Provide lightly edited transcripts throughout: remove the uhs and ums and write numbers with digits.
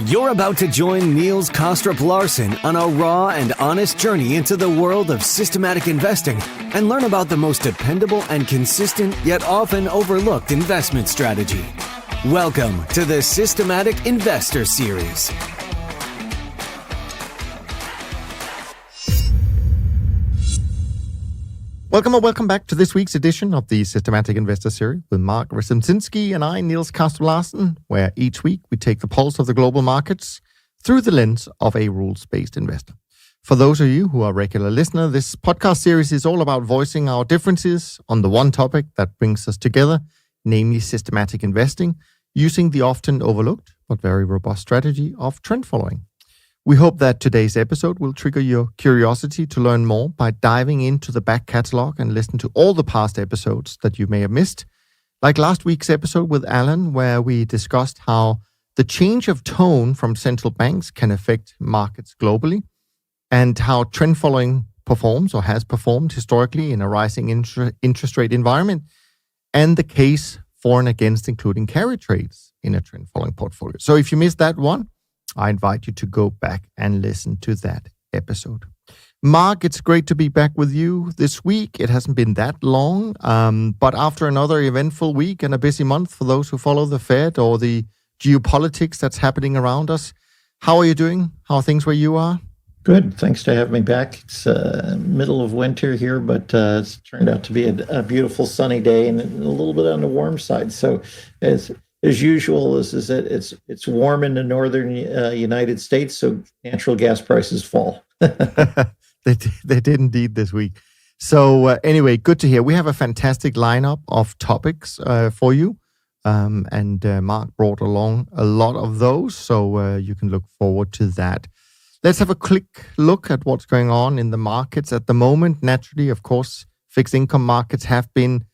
You're about to join Niels Larsen on a raw and honest journey into the world of systematic investing and learn about the most dependable and consistent yet often overlooked investment strategy. Welcome to the Systematic Investor Series. Welcome back to this week's edition of the Systematic Investor Series with Mark Rzepczynski and I, Niels Larsen, where each week we take the pulse of the global markets through the lens of a rules-based investor. For those of you who are regular listeners, this podcast series is all about voicing our differences on the one topic that brings us together, namely systematic investing, using the often overlooked but very robust strategy of trend following. We hope that today's episode will trigger your curiosity to learn more by diving into the back catalog and listen to all the past episodes that you may have missed, like last week's episode with Alan, where we discussed how the change of tone from central banks can affect markets globally, and how trend following performs or has performed historically in a rising interest rate environment, and the case for and against including carry trades in a trend following portfolio. So if you missed that one, I invite you to go back and listen to that episode. Mark, it's great to be back with you this week. It hasn't been that long, but after another eventful week and a busy month for those who follow the Fed or the geopolitics that's happening around us, how are you doing? How are things where you are? Good. Thanks to have me back. It's middle of winter here, but it's turned out to be a beautiful sunny day and a little bit on the warm side. So as usual, it's warm in the northern United States, so natural gas prices fall. They did indeed this week. So anyway, good to hear. We have a fantastic lineup of topics for you, and Mark brought along a lot of those, so you can look forward to that. Let's have a quick look at what's going on in the markets at the moment. Naturally, of course, fixed income markets have been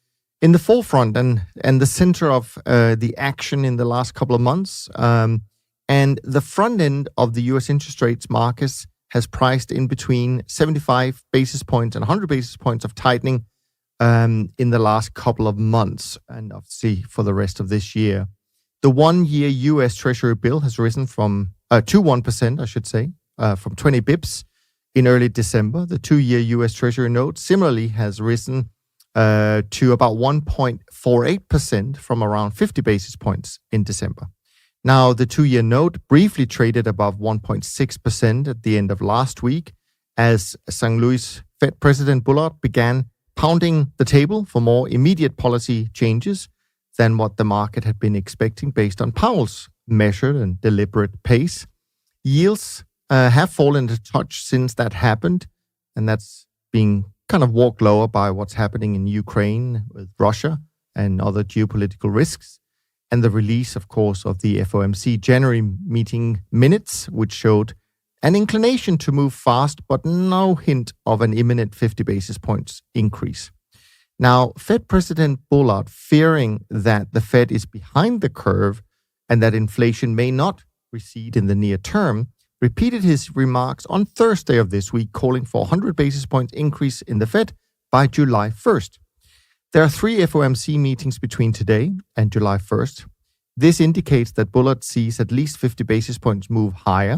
in the forefront and the center of the action in the last couple of months. And the front end of the US interest rates markets has priced in between 75 basis points and 100 basis points of tightening in the last couple of months, and obviously for the rest of this year. The 1-year US Treasury bill has risen to 1%, I should say, from 20 bips in early December. The 2-year US Treasury note similarly has risen to about 1.48% from around 50 basis points in December. Now, the 2-year note briefly traded above 1.6% at the end of last week as St. Louis Fed President Bullard began pounding the table for more immediate policy changes than what the market had been expecting based on Powell's measured and deliberate pace. Yields have fallen a touch since that happened, and that's being kind of walked lower by what's happening in Ukraine with Russia and other geopolitical risks, and the release, of course, of the FOMC January meeting minutes, which showed an inclination to move fast, but no hint of an imminent 50 basis points increase. Now, Fed President Bullard, fearing that the Fed is behind the curve and that inflation may not recede in the near term, repeated his remarks on Thursday of this week, calling for 100 basis points increase in the Fed by July 1st. There are 3 FOMC meetings between today and July 1st. This indicates that Bullard sees at least 50 basis points move higher.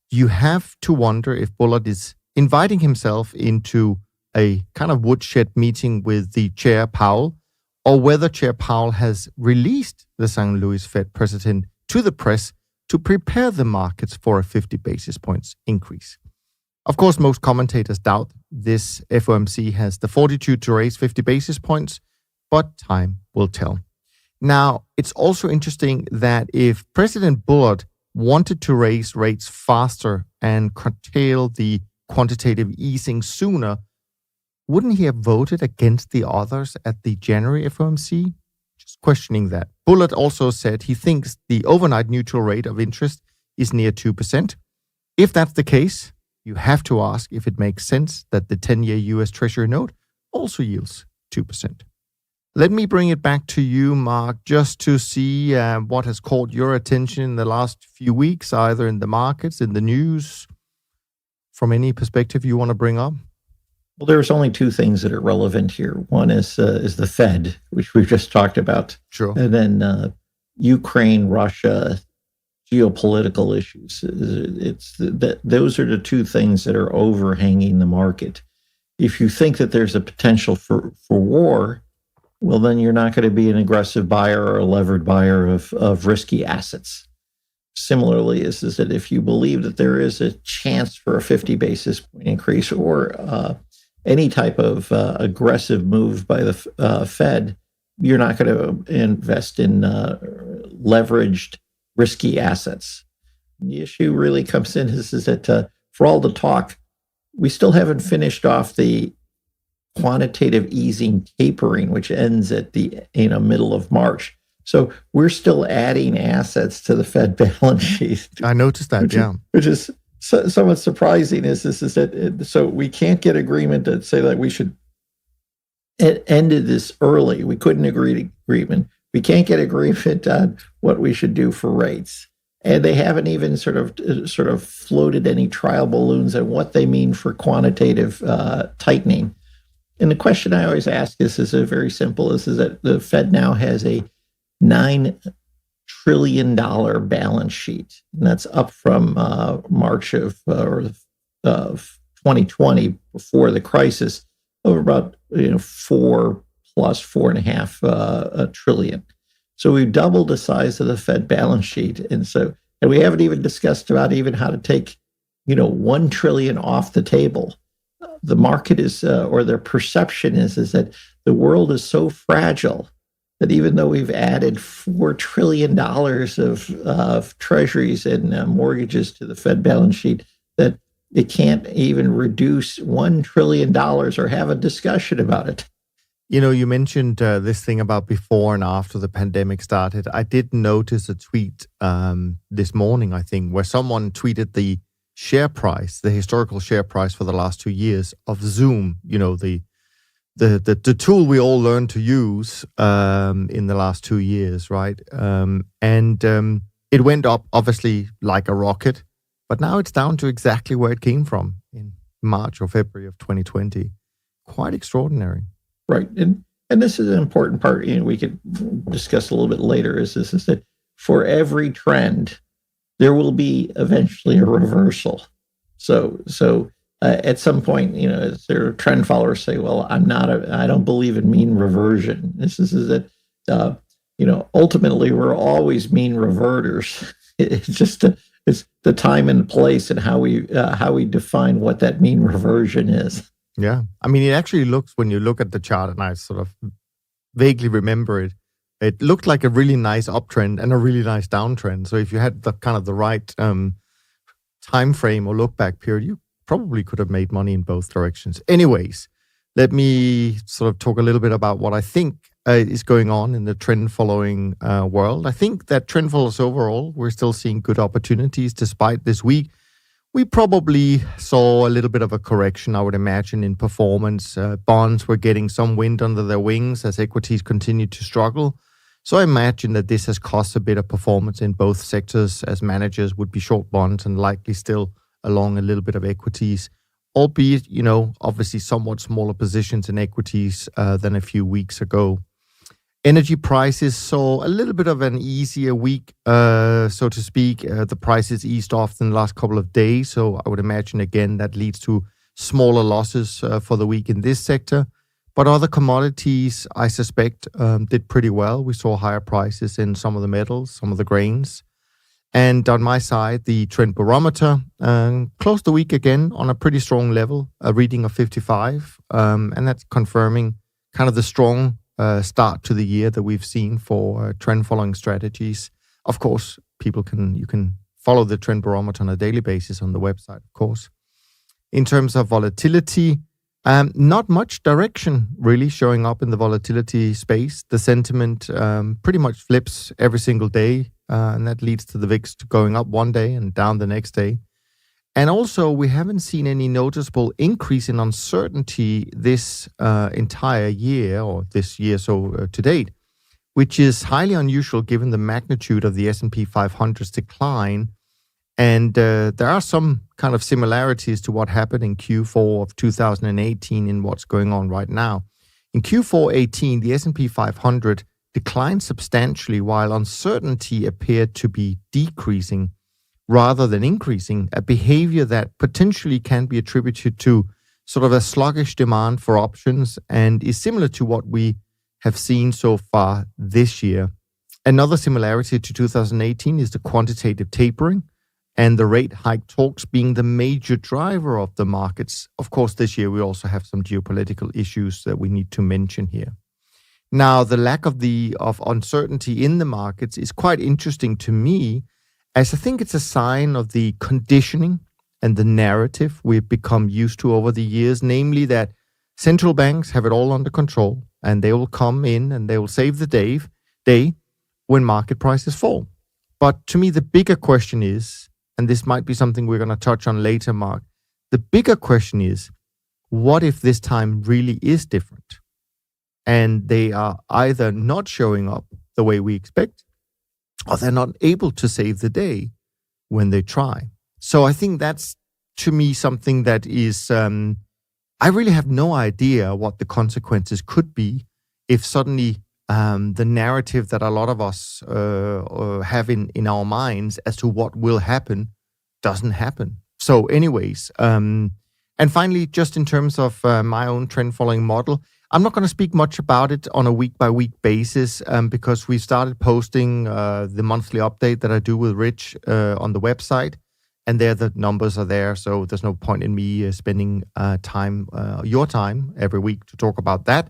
You have to wonder if Bullard is inviting himself into a kind of woodshed meeting with the Chair Powell, or whether Chair Powell has released the St. Louis Fed president to the press to prepare the markets for a 50 basis points increase. Of course, most commentators doubt this FOMC has the fortitude to raise 50 basis points, but time will tell. Now, it's also interesting that if President Bullard wanted to raise rates faster and curtail the quantitative easing sooner, wouldn't he have voted against the others at the January FOMC? Just questioning that. Bullard also said he thinks the overnight neutral rate of interest is near 2%. If that's the case, you have to ask if it makes sense that the 10-year US Treasury note also yields 2%. Let me bring it back to you, Mark, just to see what has caught your attention in the last few weeks, either in the markets, in the news, from any perspective you want to bring up. Well, there's only 2 things that are relevant here. One is the Fed, which we've just talked about. Sure. And then Ukraine, Russia, geopolitical issues. It's that those are the two things that are overhanging the market. If you think that there's a potential for war, well, then you're not going to be an aggressive buyer or a levered buyer of risky assets. Similarly, is that if you believe that there is a chance for a 50 basis point increase or any type of aggressive move by the Fed, you're not going to invest in leveraged risky assets. The issue really comes in is that for all the talk, we still haven't finished off the quantitative easing tapering, which ends at the middle of March. So we're still adding assets to the Fed balance sheet. I noticed that, which is somewhat surprising. Is that so we can't get agreement to say that we should ended this early. We couldn't agree to agreement. We can't get agreement on what we should do for rates. And they haven't even sort of floated any trial balloons on what they mean for quantitative tightening. And the question I always ask is very simple, is that the Fed now has a $9 trillion balance sheet. And that's up from March of 2020, before the crisis, of about 4 plus 4.5 trillion. So we've doubled the size of the Fed balance sheet. And we haven't even discussed about even how to take, 1 trillion off the table. The market is, or their perception is that the world is so fragile that even though we've added $4 trillion of treasuries and mortgages to the Fed balance sheet, that it can't even reduce $1 trillion or have a discussion about it. You mentioned this thing about before and after the pandemic started. I did notice a tweet this morning, I think, where someone tweeted the share price, the historical share price for the last 2 years of Zoom, the tool we all learned to use in the last 2 years, right? And it went up, obviously, like a rocket, but now it's down to exactly where it came from in March or February of 2020. Quite extraordinary. Right. And this is an important part, we could discuss a little bit later, is that for every trend, there will be eventually a reversal. So at some point, there are trend followers say, well, I don't believe in mean reversion. This is that, ultimately we're always mean reverters. It's just it's the time and place and how we define what that mean reversion is. Yeah. I mean, it actually looks, when you look at the chart, and I sort of vaguely remember it, it looked like a really nice uptrend and a really nice downtrend. So if you had the right time frame or look back period, you probably could have made money in both directions. Anyways, let me sort of talk a little bit about what I think is going on in the trend following world. I think that trend follows overall, we're still seeing good opportunities despite this week. We probably saw a little bit of a correction, I would imagine, in performance. Bonds were getting some wind under their wings as equities continued to struggle. So I imagine that this has cost a bit of performance in both sectors, as managers would be short bonds and likely still along a little bit of equities, albeit, obviously somewhat smaller positions in equities than a few weeks ago. Energy prices saw a little bit of an easier week, so to speak. The prices eased off in the last couple of days. So I would imagine, again, that leads to smaller losses for the week in this sector. But other commodities, I suspect, did pretty well. We saw higher prices in some of the metals, some of the grains. And on my side, the trend barometer closed the week again on a pretty strong level, a reading of 55. And that's confirming kind of the strong start to the year that we've seen for trend following strategies. Of course, you can follow the trend barometer on a daily basis on the website, of course. In terms of volatility, not much direction really showing up in the volatility space. The sentiment pretty much flips every single day, and that leads to the VIX going up one day and down the next day. And also, we haven't seen any noticeable increase in uncertainty this entire year, or this year to date, which is highly unusual given the magnitude of the S&P 500's decline. And there are some kind of similarities to what happened in Q4 of 2018 in what's going on right now. In Q4 18, the S&P 500 declined substantially while uncertainty appeared to be decreasing rather than increasing, a behavior that potentially can be attributed to sort of a sluggish demand for options and is similar to what we have seen so far this year. Another similarity to 2018 is the quantitative tapering and the rate hike talks being the major driver of the markets. Of course, this year we also have some geopolitical issues that we need to mention here. Now, the lack of uncertainty in the markets is quite interesting to me, as I think it's a sign of the conditioning and the narrative we've become used to over the years, namely that central banks have it all under control and they will come in and they will save the day when market prices fall. But to me, the bigger question is, and this might be something we're going to touch on later, Mark, the bigger question is, what if this time really is different? And they are either not showing up the way we expect, or they're not able to save the day when they try. So I think that's, to me, something that is, I really have no idea what the consequences could be if suddenly the narrative that a lot of us have in our minds as to what will happen doesn't happen. So anyways, and finally, just in terms of my own trend following model, I'm not going to speak much about it on a week-by-week basis because we started posting the monthly update that I do with Rich on the website, and there the numbers are there, so there's no point in me spending your time every week to talk about that.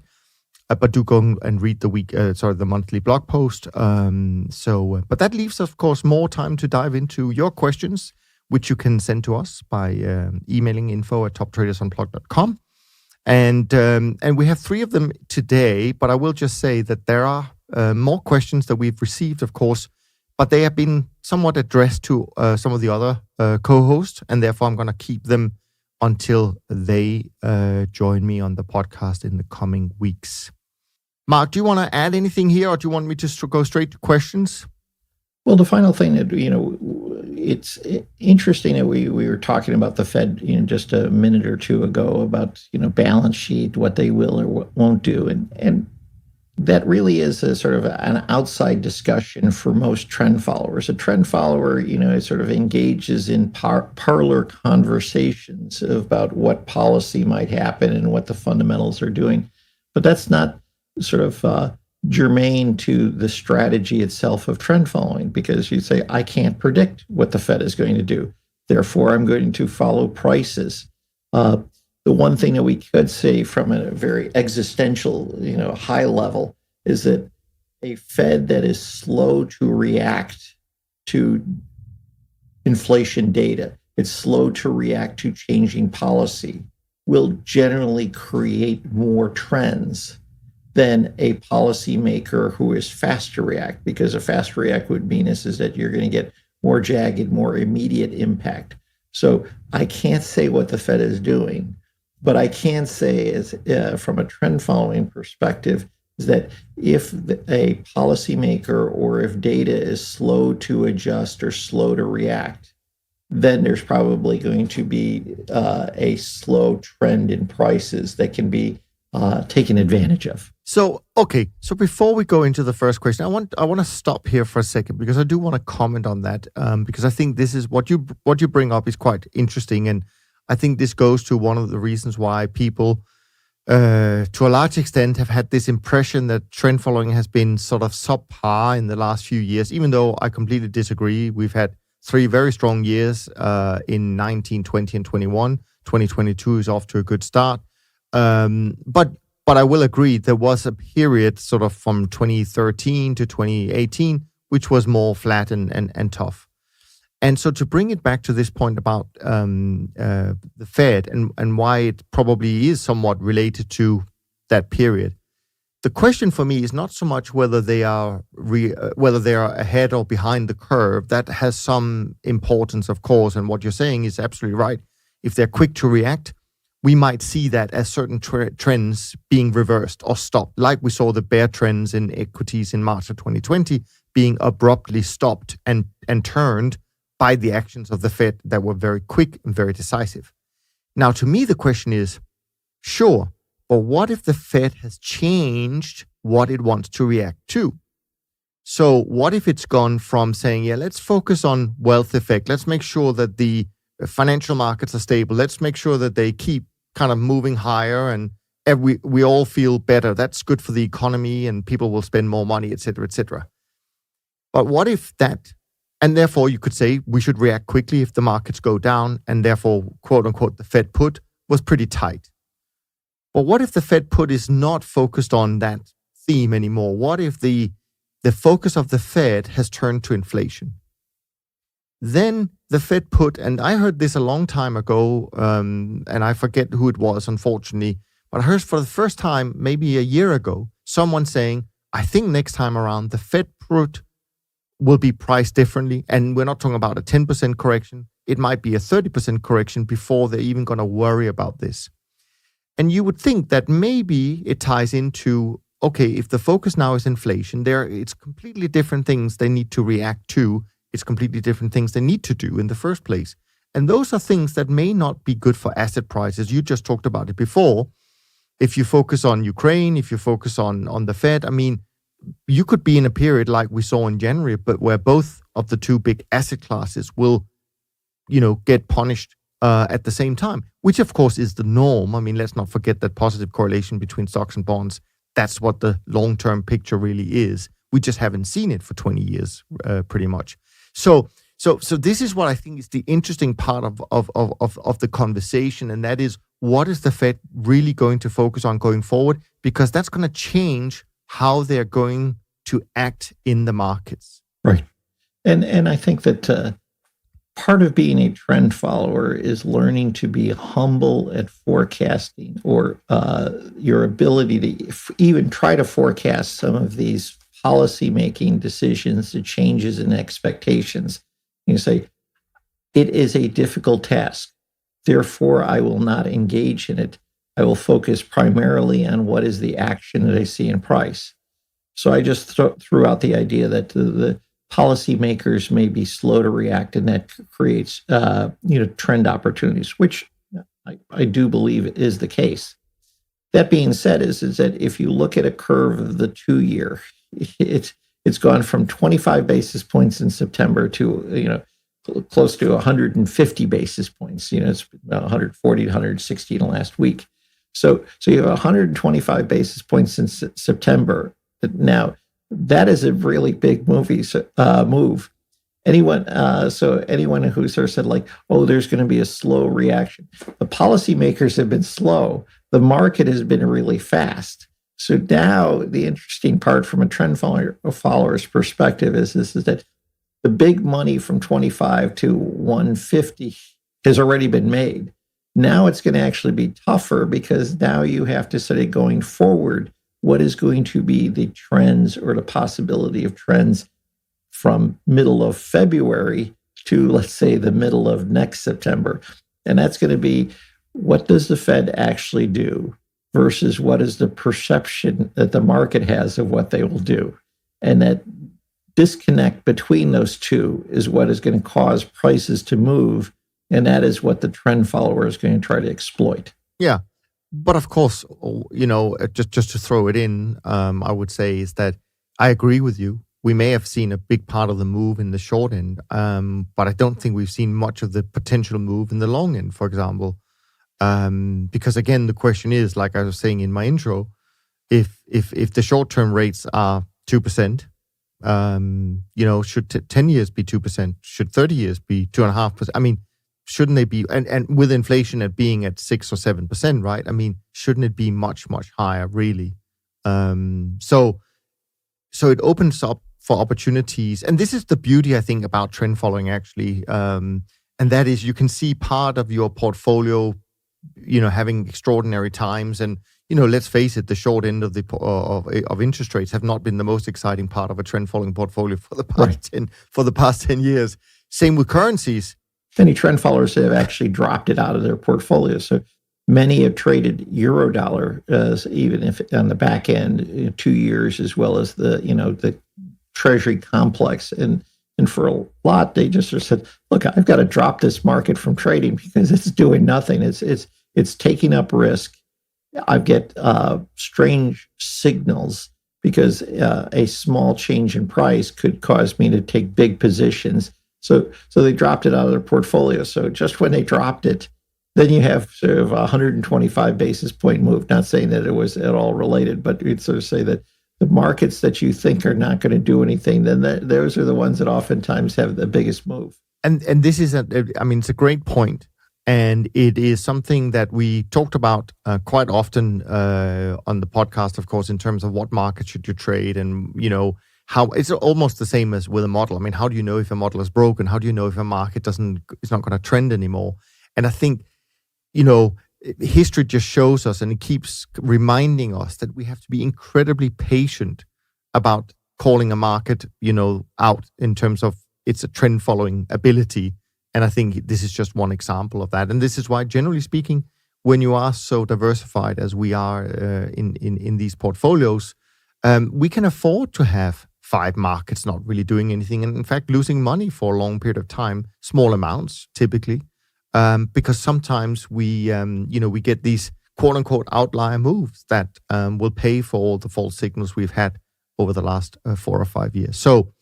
But do go and read the monthly blog post. But that leaves, of course, more time to dive into your questions, which you can send to us by emailing info@toptradersunplugged.com. And we have 3 of them today, but I will just say that there are more questions that we've received, of course, but they have been somewhat addressed to some of the other co-hosts, and therefore I'm going to keep them until they join me on the podcast in the coming weeks. Mark, do you want to add anything here, or do you want me to go straight to questions? Well, the final thing that, it's interesting that we were talking about the Fed, just a minute or two ago about, balance sheet, what they will or won't do. And that really is a sort of an outside discussion for most trend followers. A trend follower, sort of engages in parlor conversations about what policy might happen and what the fundamentals are doing. But that's not sort of germane to the strategy itself of trend following, because you say, I can't predict what the Fed is going to do. Therefore, I'm going to follow prices. The one thing that we could say from a very existential, high level is that a Fed that is slow to react to inflation data, it's slow to react to changing policy, will generally create more trends than a policymaker who is fast to react, because a fast react would mean is that you're going to get more jagged, more immediate impact. So I can't say what the Fed is doing, but I can say is from a trend following perspective is that if a policymaker or if data is slow to adjust or slow to react, then there's probably going to be a slow trend in prices that can be taken advantage of. So before we go into the first question, I want to stop here for a second, because I do want to comment on that, because I think this is what you bring up is quite interesting, and I think this goes to one of the reasons why people, to a large extent, have had this impression that trend following has been sort of subpar in the last few years, even though I completely disagree. We've had 3 very strong years in 19, 20, and 21. 2022 is off to a good start. But I will agree there was a period sort of from 2013 to 2018, which was more flat and tough. And so to bring it back to this point about the Fed and why it probably is somewhat related to that period, the question for me is not so much whether they are ahead or behind the curve. That has some importance, of course, and what you're saying is absolutely right. If they're quick to react, we might see that as certain trends being reversed or stopped, like we saw the bear trends in equities in March of 2020 being abruptly stopped and turned by the actions of the Fed that were very quick and very decisive. Now, to me, the question is, sure, but what if the Fed has changed what it wants to react to. So what if it's gone from saying, yeah, let's focus on wealth effect. Let's make sure that the financial markets are stable. Let's make sure that they keep kind of moving higher and we all feel better. That's good for the economy and people will spend more money, et cetera, et cetera. But what if that, and therefore you could say we should react quickly if the markets go down, and therefore, quote unquote, the Fed put was pretty tight. But what if the Fed put is not focused on that theme anymore? What if the focus of the Fed has turned to inflation? Then the Fed put, and I heard this a long time ago, and I forget who it was, unfortunately, but I heard for the first time, maybe a year ago, someone saying, I think next time around, the Fed put will be priced differently. And we're not talking about a 10% correction. It might be a 30% correction before they're even going to worry about this. And you would think that maybe it ties into, okay, if the focus now is inflation, it's completely different things they need to react to. It's completely different things they need to do in the first place. And those are things that may not be good for asset prices. You just talked about it before. If you focus on Ukraine, if you focus on the Fed, I mean, you could be in a period like we saw in January, but where both of the two big asset classes will, get punished at the same time, which of course is the norm. I mean, let's not forget that positive correlation between stocks and bonds. That's what the long-term picture really is. We just haven't seen it for 20 years, pretty much. So this is what I think is the interesting part of the conversation, and that is, what is the Fed really going to focus on going forward? Because that's going to change how they're going to act in the markets. Right. And I think that part of being a trend follower is learning to be humble at forecasting, or your ability to even try to forecast some of these policy-making decisions, the changes in expectations. You say, it is a difficult task. Therefore, I will not engage in it. I will focus primarily on what is the action that I see in price. So I just threw out the idea that the policymakers may be slow to react, and that creates trend opportunities, which I do believe is the case. That being said, is that if you look at a curve of the 2-year, it's gone from 25 basis points in September to close to 150 basis points. It's about 140 to 160 in the last week. So you have 125 basis points since September. Now, that is a really big move. Anyone who sort of said like, oh, there's going to be a slow reaction. The policymakers have been slow. The market has been really fast. So now the interesting part from a trend follower's perspective is that the big money from 25 to 150 has already been made. Now it's going to actually be tougher, because now you have to say, going forward, what is going to be the trends or the possibility of trends from middle of February to, let's say, the middle of next September. And that's going to be, what does the Fed actually do versus what is the perception that the market has of what they will do. And that disconnect between those two is what is going to cause prices to move. And that is what the trend follower is going to try to exploit. Yeah. But of course, just to throw it in, I would say is that I agree with you. We may have seen a big part of the move in the short end, but I don't think we've seen much of the potential move in the long end, for example. Because again, the question is, like I was saying in my intro, if the short-term rates are 2%, should 10 years be 2%? Should 30 years be 2.5%? I mean, shouldn't they be, and with inflation at being at 6 or 7%, right? I mean, shouldn't it be much, much higher, really? So it opens up for opportunities. And this is the beauty, I think, about trend following, actually. And that is, you can see part of your portfolio, having extraordinary times. And, let's face it, the short end of of interest rates have not been the most exciting part of a trend following portfolio for the past 10 years. Same with currencies. Many trend followers have actually dropped it out of their portfolio. So many have traded euro-dollar, even if on the back end, 2 years, as well as the treasury complex. And for a lot, they just said, look, I've got to drop this market from trading because it's doing nothing. It's taking up risk. I get strange signals because a small change in price could cause me to take big positions. So they dropped it out of their portfolio. So just when they dropped it, then you have sort of a 125 basis point move. Not saying that it was at all related, but you'd sort of say that the markets that you think are not going to do anything, then those are the ones that oftentimes have the biggest move. And this is it's a great point. And it is something that we talked about quite often on the podcast, of course, in terms of what market should you trade, and how it's almost the same as with a model. I mean, how do you know if a model is broken? How do you know if a market is not going to trend anymore? And I think history just shows us, and it keeps reminding us that we have to be incredibly patient about calling a market, out in terms of its a trend following ability. And I think this is just one example of that. And this is why, generally speaking, when you are so diversified as we are in these portfolios, we can afford to have 5 markets not really doing anything, and in fact losing money for a long period of time, small amounts typically, because sometimes we get these quote unquote outlier moves that will pay for all the false signals we've had over the last 4 or 5 years. So,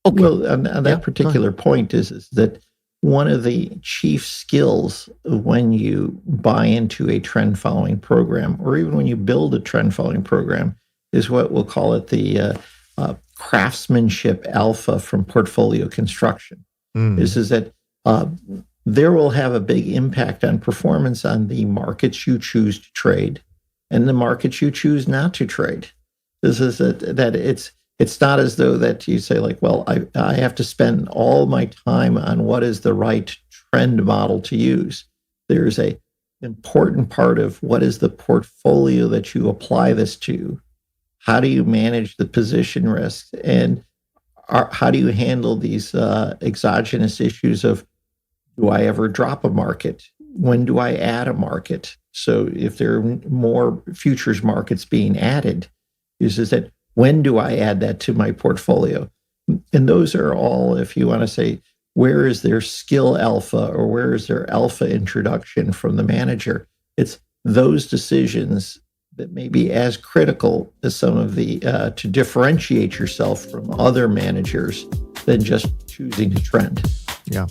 okay. Well, on that particular point is that one of the chief skills when you buy into a trend following program, or even when you build a trend following program, is what we'll call it the craftsmanship alpha from portfolio construction. Is that there will have a big impact on performance on the markets you choose to trade and the markets you choose not to trade. This is that it's not as though that you say like, well, I have to spend all my time on what is the right trend model to use. There's a important part of what is the portfolio that you apply this to. How do you manage the position risk, and how do you handle these exogenous issues of, do I ever drop a market? When do I add a market? So if there are more futures markets being added, is that when do I add that to my portfolio? And those are all, if you want to say, where is their skill alpha, or where is their alpha introduction from the manager? It's those decisions that may be as critical as some of the to differentiate yourself from other managers than just choosing to trend. Yeah.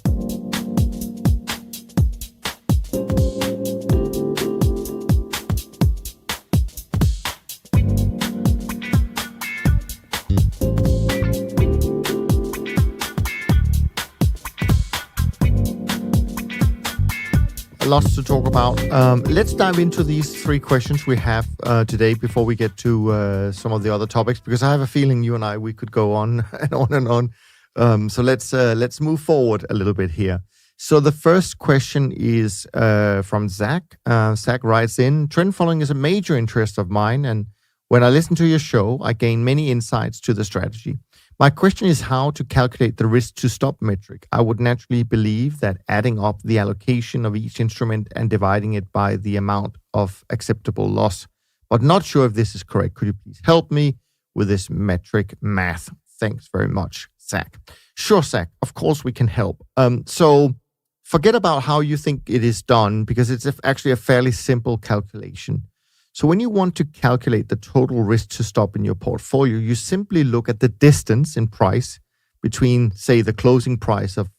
Lots to talk about. Let's dive into these 3 questions we have today before we get to some of the other topics, because I have a feeling you and we could go on and on and on. So let's move forward a little bit here. So the first question is from Zack. Zack writes in, trend following is a major interest of mine, and when I listen to your show, I gain many insights to the strategy. My question is how to calculate the risk to stop metric. I would naturally believe that adding up the allocation of each instrument and dividing it by the amount of acceptable loss, but not sure if this is correct. Could you please help me with this metric math? Thanks very much, Zack. Sure, Zack. Of course we can help. So forget about how you think it is done, because it's actually a fairly simple calculation. So when you want to calculate the total risk to stop in your portfolio, you simply look at the distance in price between, say, the closing price of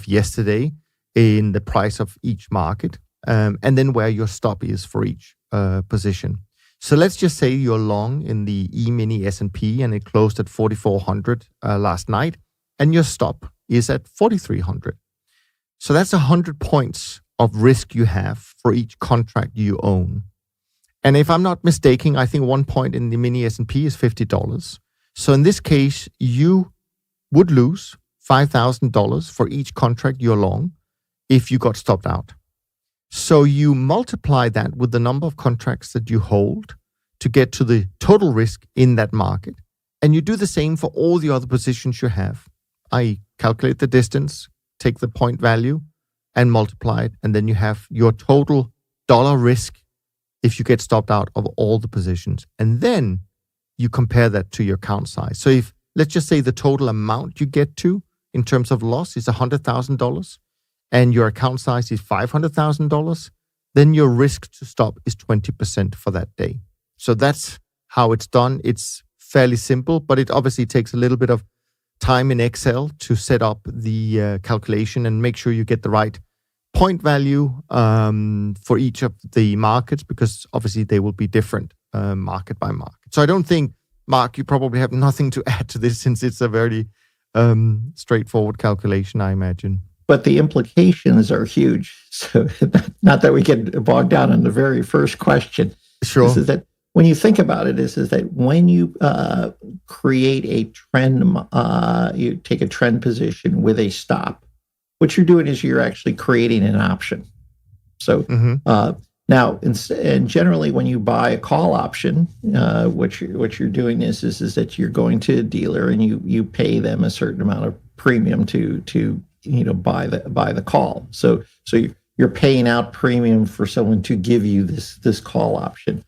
yesterday in the price of each market, and then where your stop is for each position. So let's just say you're long in the E-mini S&P and it closed at 4,400 last night, and your stop is at 4,300. So that's 100 points of risk you have for each contract you own. And if I'm not mistaken, I think 1 point in the mini S&P is $50. So in this case, you would lose $5,000 for each contract you're long if you got stopped out. So you multiply that with the number of contracts that you hold to get to the total risk in that market. And you do the same for all the other positions you have. I calculate the distance, take the point value and multiply it. And then you have your total dollar risk if you get stopped out of all the positions. And then you compare that to your account size. So if, let's just say the total amount you get to in terms of loss is $100,000 and your account size is $500,000, then your risk to stop is 20% for that day. So that's how it's done. It's fairly simple, but it obviously takes a little bit of time in Excel to set up the calculation and make sure you get the right point value for each of the markets, because obviously they will be different market by market. So I don't think, Mark, you probably have nothing to add to this, since it's a very straightforward calculation, I imagine. But the implications are huge. So not that we get bogged down on the very first question. Sure. This is that when you think about it, is that when you create a trend, you take a trend position with a stop, what you're doing is you're actually creating an option. So now, and generally, when you buy a call option, what you're doing is that you're going to a dealer and you pay them a certain amount of premium to buy the call. So you're paying out premium for someone to give you this call option.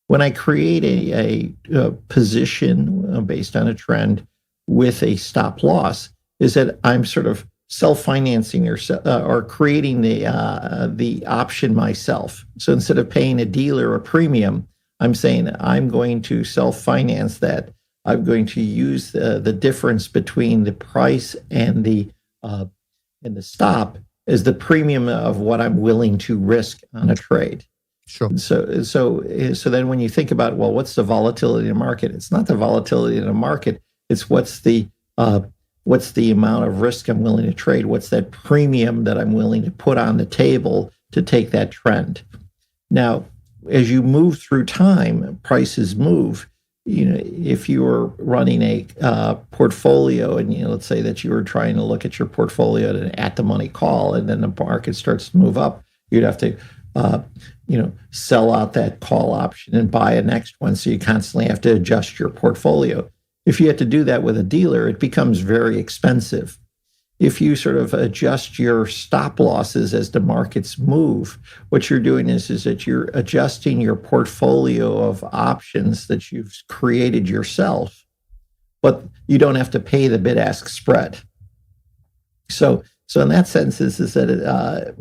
When I create a position based on a trend with a stop loss, is that I'm sort of self-financing or creating the option myself. So instead of paying a dealer a premium, I'm saying I'm going to self-finance that. I'm going to use the difference between the price and the stop as the premium of what I'm willing to risk on a trade. Sure. So then when you think about, well, what's the volatility in the market? It's not the volatility in the market. It's what's the amount of risk I'm willing to trade? What's that premium that I'm willing to put on the table to take that trend? Now, as you move through time, prices move. If you were running a portfolio, and let's say that you were trying to look at your portfolio at an at-the-money call, and then the market starts to move up, you'd have to sell out that call option and buy a next one. So you constantly have to adjust your portfolio. If you have to do that with a dealer, it becomes very expensive. If you sort of adjust your stop losses as the markets move, what you're doing is that you're adjusting your portfolio of options that you've created yourself, but you don't have to pay the bid-ask spread. So in that sense, is that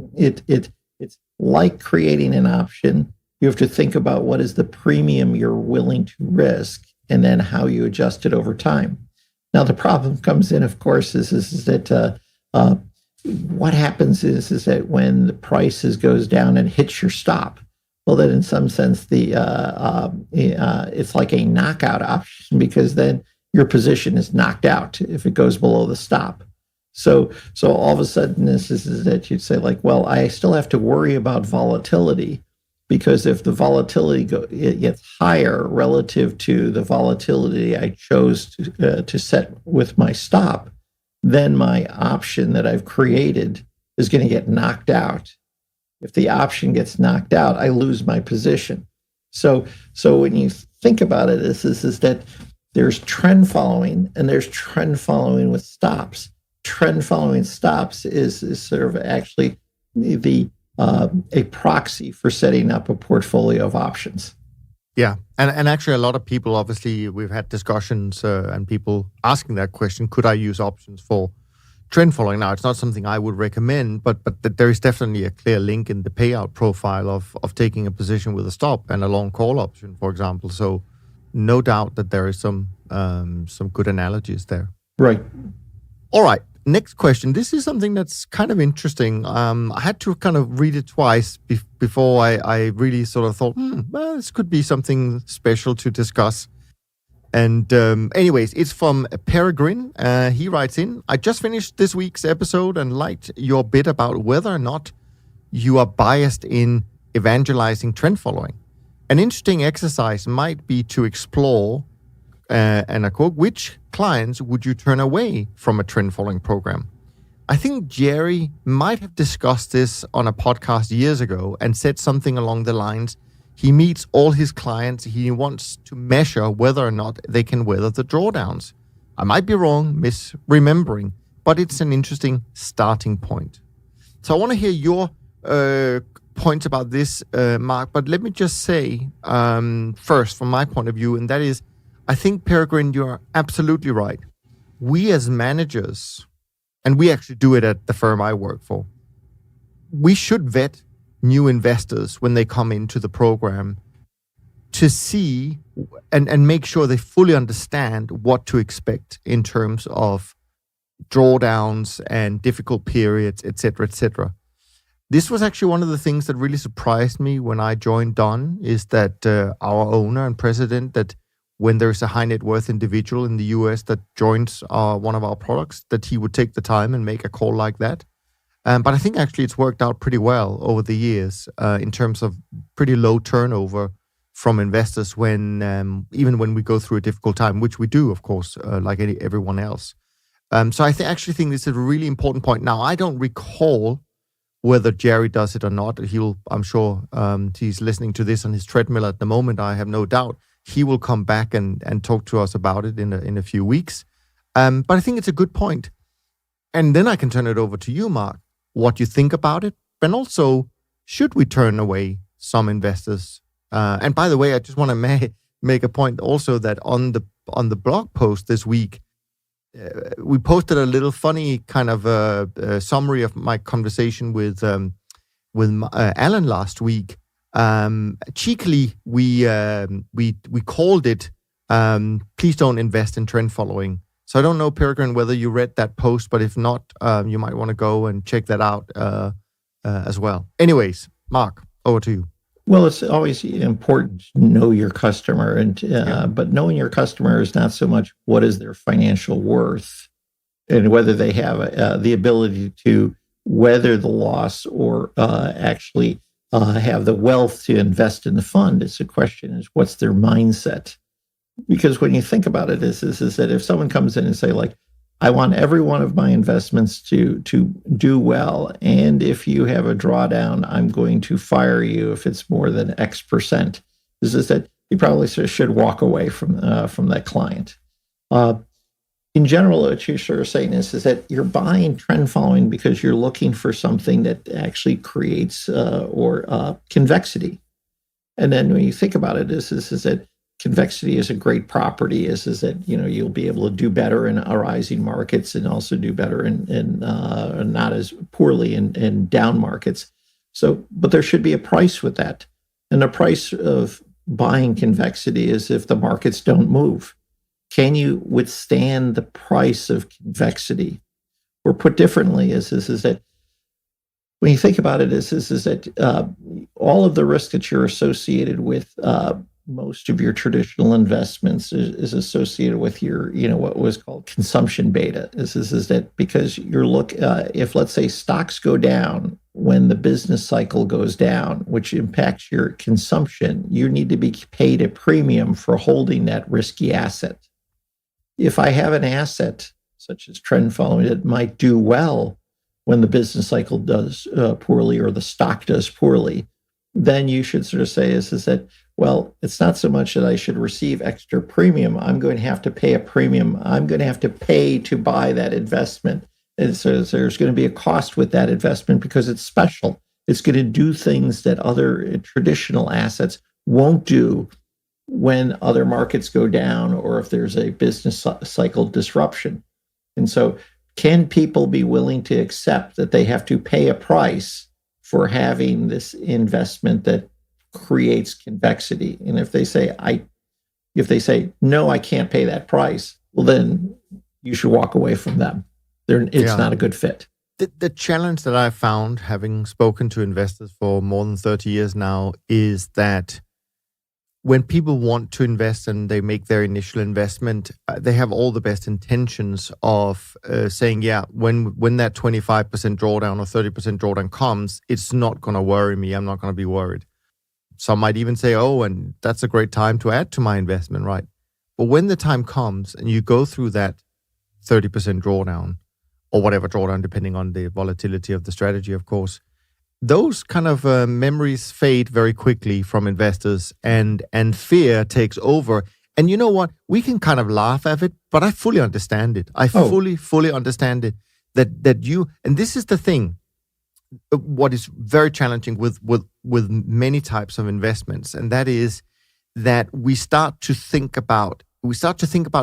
it's like creating an option. You have to think about what is the premium you're willing to risk, and then how you adjust it over time. Now, the problem comes in, of course, is that what happens is that when the prices goes down and hits your stop, well, then in some sense, it's like a knockout option, because then your position is knocked out if it goes below the stop. So all of a sudden, this is that you'd say, like, well, I still have to worry about volatility, because if the volatility gets higher relative to the volatility I chose to set with my stop, then my option that I've created is going to get knocked out. If the option gets knocked out, I lose my position. So when you think about it, is that there's trend following, and there's trend following with stops. Trend following stops is sort of actually a proxy for setting up a portfolio of options. Yeah, and actually a lot of people, obviously, we've had discussions and people asking that question, could I use options for trend following? Now, it's not something I would recommend, but there is definitely a clear link in the payout profile of taking a position with a stop and a long call option, for example. So no doubt that there is some good analogies there. Right. All right. Next question. This is something that's kind of interesting. I had to kind of read it twice before I really sort of thought, well, this could be something special to discuss. And anyways, it's from Peregrine. He writes in, I just finished this week's episode and liked your bit about whether or not you are biased in evangelizing trend following. An interesting exercise might be to explore, and I quote, which clients would you turn away from a trend following program? I think Jerry might have discussed this on a podcast years ago and said something along the lines, he meets all his clients, he wants to measure whether or not they can weather the drawdowns. I might be wrong, misremembering, but it's an interesting starting point. So I want to hear your points about this, Mark, but let me just say first from my point of view, and that is, I think, Peregrine, you're absolutely right. We as managers, and we actually do it at the firm I work for, we should vet new investors when they come into the program to see and make sure they fully understand what to expect in terms of drawdowns and difficult periods, etc., etc. This was actually one of the things that really surprised me when I joined Don, is that our owner and president, that when there's a high net worth individual in the US that joins one of our products, that he would take the time and make a call like that. But I think actually it's worked out pretty well over the years in terms of pretty low turnover from investors when even when we go through a difficult time, which we do, of course, like everyone else. So I actually think this is a really important point. Now, I don't recall whether Jerry does it or not. I'm sure he's listening to this on his treadmill at the moment. I have no doubt he will come back and talk to us about it in a few weeks. But I think it's a good point. And then I can turn it over to you, Mark, what you think about it. And also, should we turn away some investors? And by the way, I just want to make a point also that on the blog post this week, we posted a little funny kind of summary of my conversation with Alan last week. Cheekily, we called it "Please don't invest in trend following." So I don't know, Peregrine, whether you read that post, but if not, you might want to go and check that out as well. Anyways, Mark, over to you. Well, it's always important to know your customer, but knowing your customer is not so much what is their financial worth and whether they have the ability to weather the loss or actually have the wealth to invest in the fund. It's a question is what's their mindset? Because when you think about it, is that if someone comes in and say, like, I want every one of my investments to do well, and if you have a drawdown, I'm going to fire you if it's more than X percent. Is that you probably should walk away from that client. In general, what you're sort of saying is that you're buying trend following because you're looking for something that actually creates convexity. And then when you think about it, is that convexity is a great property. Is that you'll be able to do better in rising markets and also do better in not as poorly in down markets. So, but there should be a price with that, and the price of buying convexity is if the markets don't move. Can you withstand the price of convexity? Or put differently, is that when you think about it, is that all of the risk that you're associated with most of your traditional investments is associated with your, what was called consumption beta. Is that because if let's say stocks go down when the business cycle goes down, which impacts your consumption, you need to be paid a premium for holding that risky asset. If I have an asset such as trend following that might do well when the business cycle does poorly or the stock does poorly, then you should sort of say is that, well, it's not so much that I should receive extra premium. I'm going to have to pay a premium. I'm going to have to pay to buy that investment. And so there's going to be a cost with that investment because it's special. It's going to do things that other traditional assets won't do when other markets go down or if there's a business cycle disruption. And so can people be willing to accept that they have to pay a price for having this investment that creates convexity? And if they say no, I can't pay that price, well, then you should walk away from them. It's not a good fit. The challenge that I found, having spoken to investors for more than 30 years now, is that when people want to invest and they make their initial investment, they have all the best intentions of saying, when that 25% drawdown or 30% drawdown comes, it's not going to worry me. I'm not going to be worried. Some might even say, and that's a great time to add to my investment, right? But when the time comes and you go through that 30% drawdown or whatever drawdown, depending on the volatility of the strategy, of course, those kind of memories fade very quickly from investors and fear takes over. And you know what? We can kind of laugh at it, but I fully understand it. I fully understand it that you, and this is the thing, what is very challenging with many types of investments, and that is that we start to think about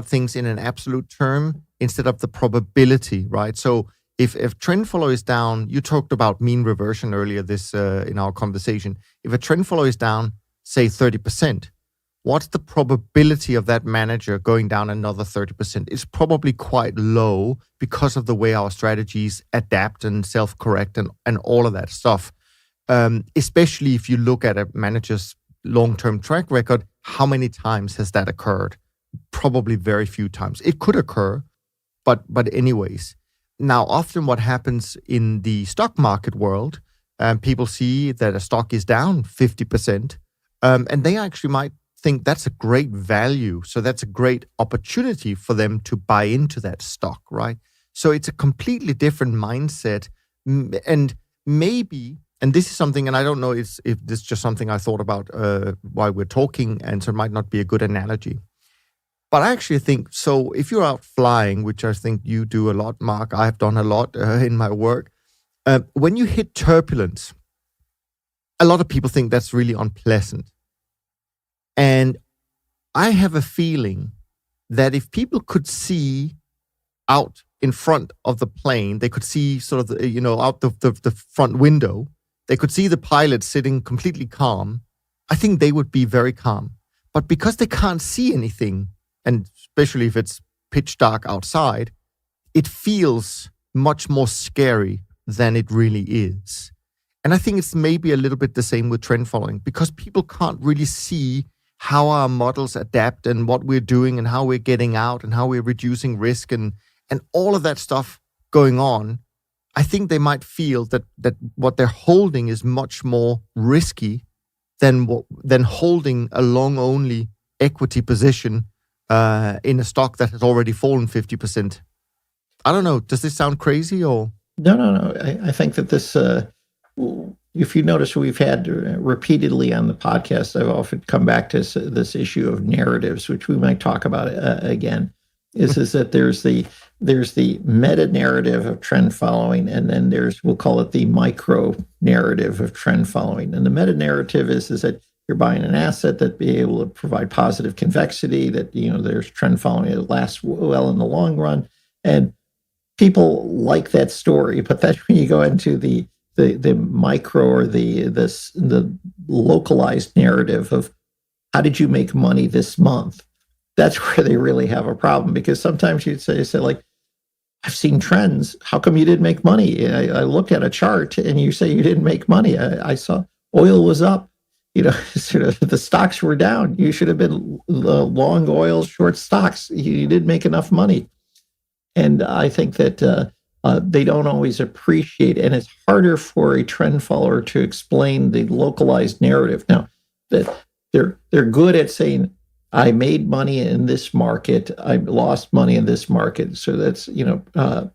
things in an absolute term instead of the probability, right? So if trend follow is down, you talked about mean reversion earlier this in our conversation. If a trend follow is down, say 30%, what's the probability of that manager going down another 30%? It's probably quite low because of the way our strategies adapt and self-correct and all of that stuff. Especially if you look at a manager's long-term track record, how many times has that occurred? Probably very few times. It could occur, but anyways. Now, often what happens in the stock market world, people see that a stock is down 50%, and they actually might think that's a great value. So that's a great opportunity for them to buy into that stock, right? So it's a completely different mindset. And maybe, and this is something, and I don't know if this is just something I thought about while we're talking, and so it might not be a good analogy. But I actually think, so if you're out flying, which I think you do a lot, Mark, I've done a lot in my work, when you hit turbulence, a lot of people think that's really unpleasant. And I have a feeling that if people could see out in front of the plane, they could see sort of, out the front window, they could see the pilot sitting completely calm. I think they would be very calm. But because they can't see anything, and especially if it's pitch dark outside, it feels much more scary than it really is. And I think it's maybe a little bit the same with trend following, because people can't really see how our models adapt and what we're doing and how we're getting out and how we're reducing risk and all of that stuff going on. I think they might feel that what they're holding is much more risky than holding a long-only equity position in a stock that has already fallen 50%. I don't know. Does this sound crazy or? No. I think that this, if you notice, we've had repeatedly on the podcast, I've often come back to this issue of narratives, which we might talk about again, is that there's the meta narrative of trend following, and then we'll call it the micro narrative of trend following. And the meta narrative is that you're buying an asset that be able to provide positive convexity, that, there's trend following, it lasts well in the long run. And people like that story, but then when you go into the micro or the localized narrative of how did you make money this month, that's where they really have a problem. Because sometimes you'd say like, I've seen trends. How come you didn't make money? I looked at a chart and you say you didn't make money. I saw oil was up. Sort of the stocks were down. You should have been long oil, short stocks. You didn't make enough money. And I think that they don't always appreciate, and it's harder for a trend follower to explain the localized narrative. Now, that they're good at saying, I made money in this market, I lost money in this market. So that's, I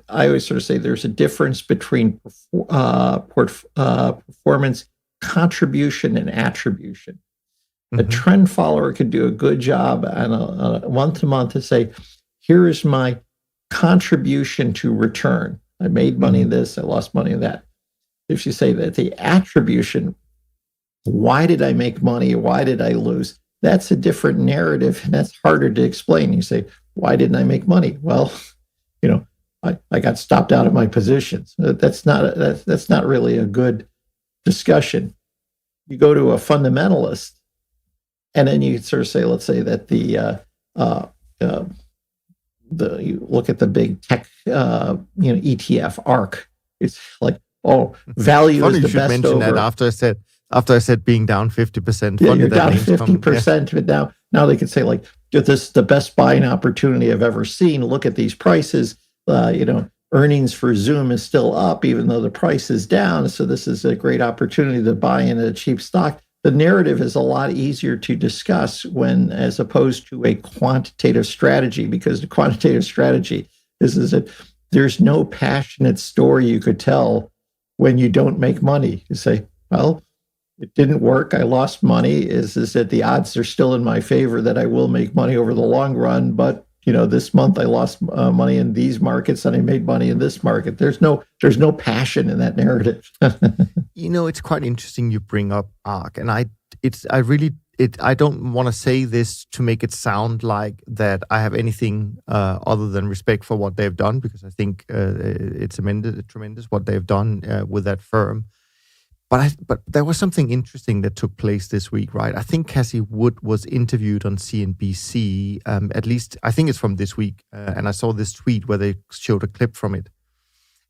always sort of say there's a difference between performance, contribution, and attribution. Mm-hmm. A trend follower could do a good job on a month-to-month to say, here is my contribution to return. I made money in this, I lost money in that. If you say that the attribution, why did I make money? Why did I lose? That's a different narrative, and that's harder to explain. You say, why didn't I make money? Well, I got stopped out of my positions. That's not really a good discussion. You go to a fundamentalist, and then you sort of say, let's say that you look at the big tech, ETF ARK. It's like, value Funny is the you should best mention over. That after I said being down 50%. Yeah, you're down 50%. But now they could say like, this is the best buying opportunity I've ever seen. Look at these prices. Earnings for Zoom is still up, even though the price is down. So this is a great opportunity to buy in a cheap stock. The narrative is a lot easier to discuss as opposed to a quantitative strategy, because the quantitative strategy is that there's no passionate story you could tell when you don't make money. You say, well, it didn't work. I lost money. Is that the odds are still in my favor that I will make money over the long run, but this month I lost money in these markets and I made money in this market. There's no passion in that narrative. It's quite interesting you bring up ARK, and I don't want to say this to make it sound like that I have anything other than respect for what they've done, because I think it's tremendous what they've done with that firm. But there was something interesting that took place this week, right? I think Cathie Wood was interviewed on CNBC. At least I think it's from this week, and I saw this tweet where they showed a clip from it.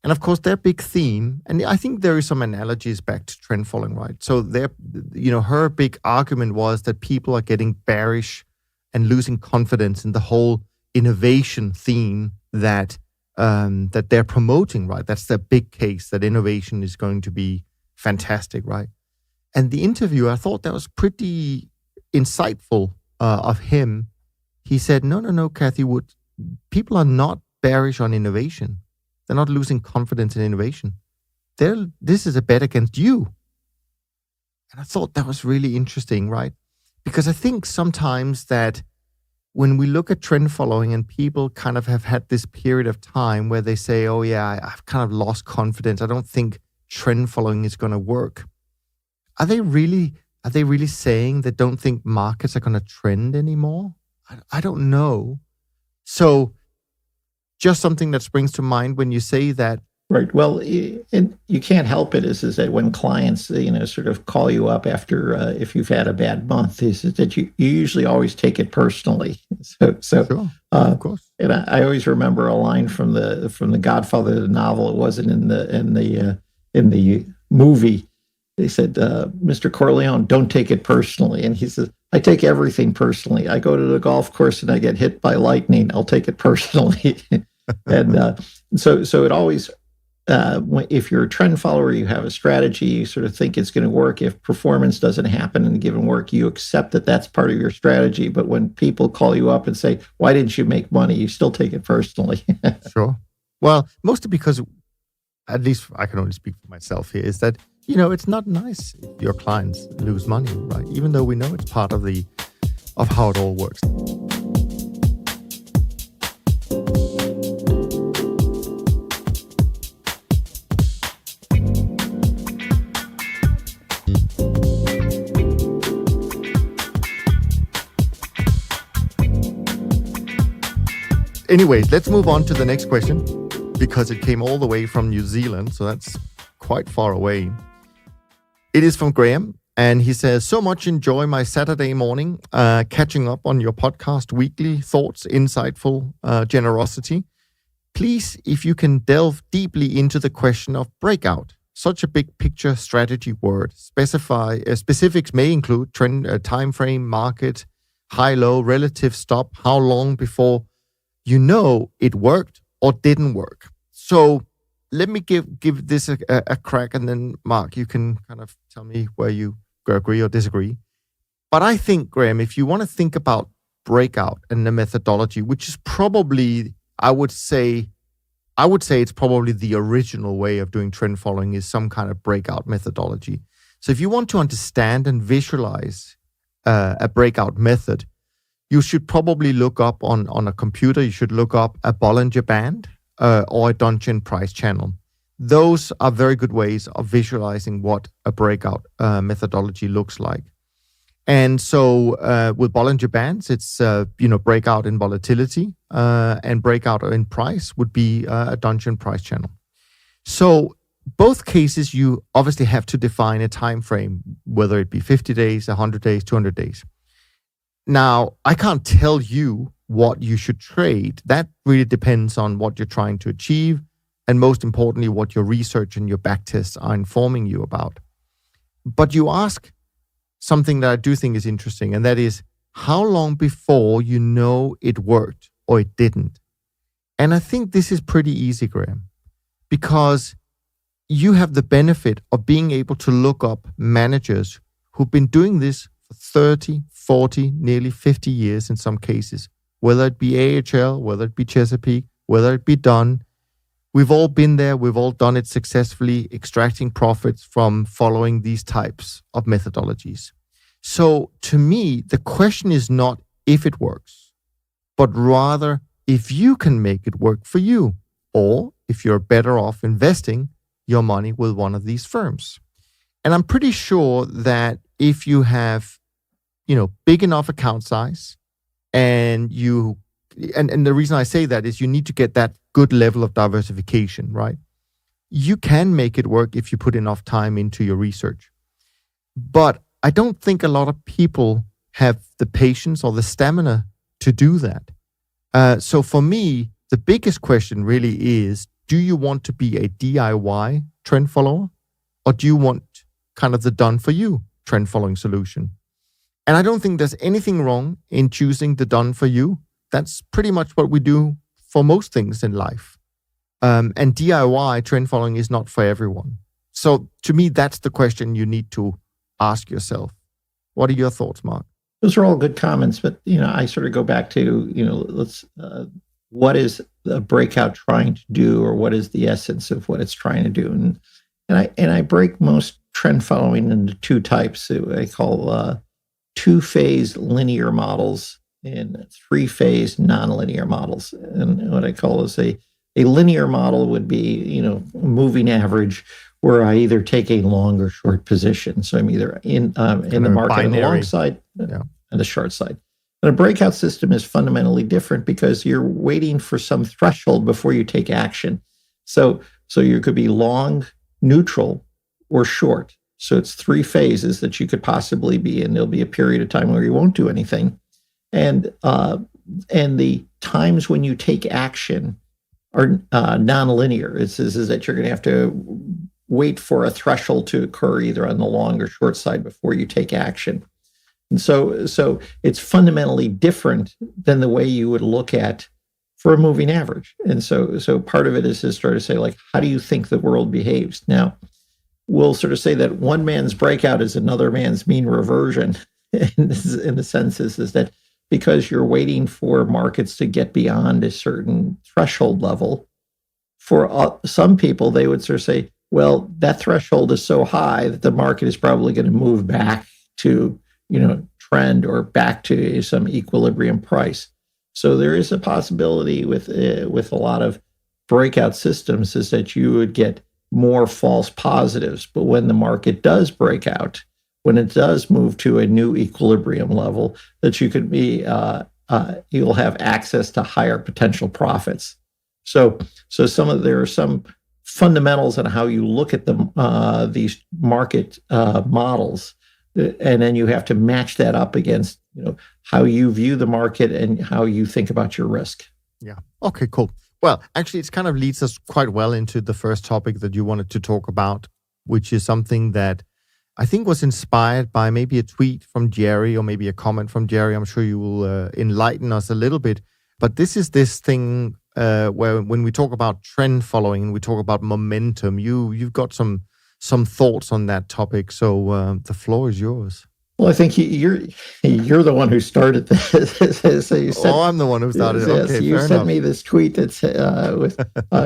And of course, their big theme, and I think there is some analogies back to trend following, right? So her big argument was that people are getting bearish and losing confidence in the whole innovation theme that they're promoting, right? That's their big case, that innovation is going to be fantastic, right? And the interview, I thought that was pretty insightful of him. He said, no, Cathie Wood, people are not bearish on innovation. They're not losing confidence in innovation. This is a bet against you. And I thought that was really interesting, right? Because I think sometimes that when we look at trend following and people kind of have had this period of time where they say, oh yeah, I've kind of lost confidence. I don't think trend following is going to work. Are they really saying they don't think markets are going to trend anymore? I don't know. So just something that springs to mind when you say that. Right. Well, and you can't help it is that when clients, sort of call you up after if you've had a bad month, is that you usually always take it personally. So sure, of course. And I always remember a line from the Godfather, the novel. It wasn't in the movie. They said, Mr. Corleone, don't take it personally. And he says, I take everything personally. I go to the golf course and I get hit by lightning. I'll take it personally. And so it always, if you're a trend follower, you have a strategy, you sort of think it's going to work. If performance doesn't happen in a given work, you accept that that's part of your strategy. But when people call you up and say, why didn't you make money? You still take it personally. Sure. Well, mostly because, at least I can only speak for myself here, is that, it's not nice if your clients lose money, right? Even though we know it's part of how it all works. Anyways, let's move on to the next question because it came all the way from New Zealand, so that's quite far away. It is from Graham, and he says, so much enjoy my Saturday morning, catching up on your podcast, weekly thoughts, insightful generosity. Please, if you can delve deeply into the question of breakout, such a big picture strategy word. Specifics may include trend, time frame, market, high, low, relative stop, how long before you know it worked or didn't work. So let me give this a crack, and then Mark, you can kind of tell me where you agree or disagree. But I think, Graham, if you want to think about breakout and the methodology, which is probably, I would say it's probably the original way of doing trend following, is some kind of breakout methodology. So if you want to understand and visualize a breakout method, you should probably look up on a computer, you should look up a Bollinger Band or a Dungeon price channel. Those are very good ways of visualizing what a breakout methodology looks like. And so with Bollinger Bands, it's breakout in volatility, and breakout in price would be a Dungeon price channel. So both cases, you obviously have to define a time frame, whether it be 50 days, 100 days, 200 days. Now, I can't tell you what you should trade. That really depends on what you're trying to achieve, and most importantly, what your research and your backtests are informing you about. But you ask something that I do think is interesting, and that is, how long before you know it worked or it didn't? And I think this is pretty easy, Graham, because you have the benefit of being able to look up managers who've been doing this for 30, 40, nearly 50 years in some cases, whether it be AHL, whether it be Chesapeake, whether it be Dunn. We've all been there. We've all done it successfully, extracting profits from following these types of methodologies. So to me, the question is not if it works, but rather if you can make it work for you, or if you're better off investing your money with one of these firms. And I'm pretty sure that if you have big enough account size, and the reason I say that is you need to get that good level of diversification, right? you can make it work if you put enough time into your research. But I don't think a lot of people have the patience or the stamina to do that. So for me, the biggest question really is, do you want to be a DIY trend follower, or do you want kind of the done-for-you trend following solution? And I don't think there's anything wrong in choosing the done-for-you. That's pretty much what we do for most things in life. And DIY trend following is not for everyone. So to me, that's the question you need to ask yourself. What are your thoughts, Mark? Those are all good comments, but I sort of go back to what is a breakout trying to do, or what is the essence of what it's trying to do, and I break most trend following into two types. I call two-phase linear models and three-phase nonlinear models. And what I call is a linear model would be moving average, where I either take a long or short position. So I'm either in the market on the long side and the short side. And a breakout system is fundamentally different because you're waiting for some threshold before you take action. So you could be long, neutral, or short. So it's three phases that you could possibly be in. There'll be a period of time where you won't do anything. And the times when you take action are nonlinear. It says that you're going to have to wait for a threshold to occur either on the long or short side before you take action. And so it's fundamentally different than the way you would look at for a moving average. And so part of it is to sort of say, like, how do you think the world behaves? Now, we'll sort of say that one man's breakout is another man's mean reversion. In the sense is that because you're waiting for markets to get beyond a certain threshold level, for some people, they would sort of say, well, that threshold is so high that the market is probably going to move back to, trend or back to some equilibrium price. So there is a possibility with a lot of breakout systems is that you would get more false positives. But when the market does break out, when it does move to a new equilibrium level, that you could be, you'll have access to higher potential profits. So there are some fundamentals on how you look at these market models, and then you have to match that up against how you view the market and how you think about your risk. Yeah. Okay, cool. Well, actually, it kind of leads us quite well into the first topic that you wanted to talk about, which is something that I think was inspired by maybe a tweet from Jerry or maybe a comment from Jerry. I'm sure you will enlighten us a little bit. But this is this thing where when we talk about trend following and we talk about momentum, you've got some thoughts on that topic. So the floor is yours. Well, I think you're the one who started this. So you said, I'm the one who started it. Yes, Okay, you fair sent enough. me this tweet that's with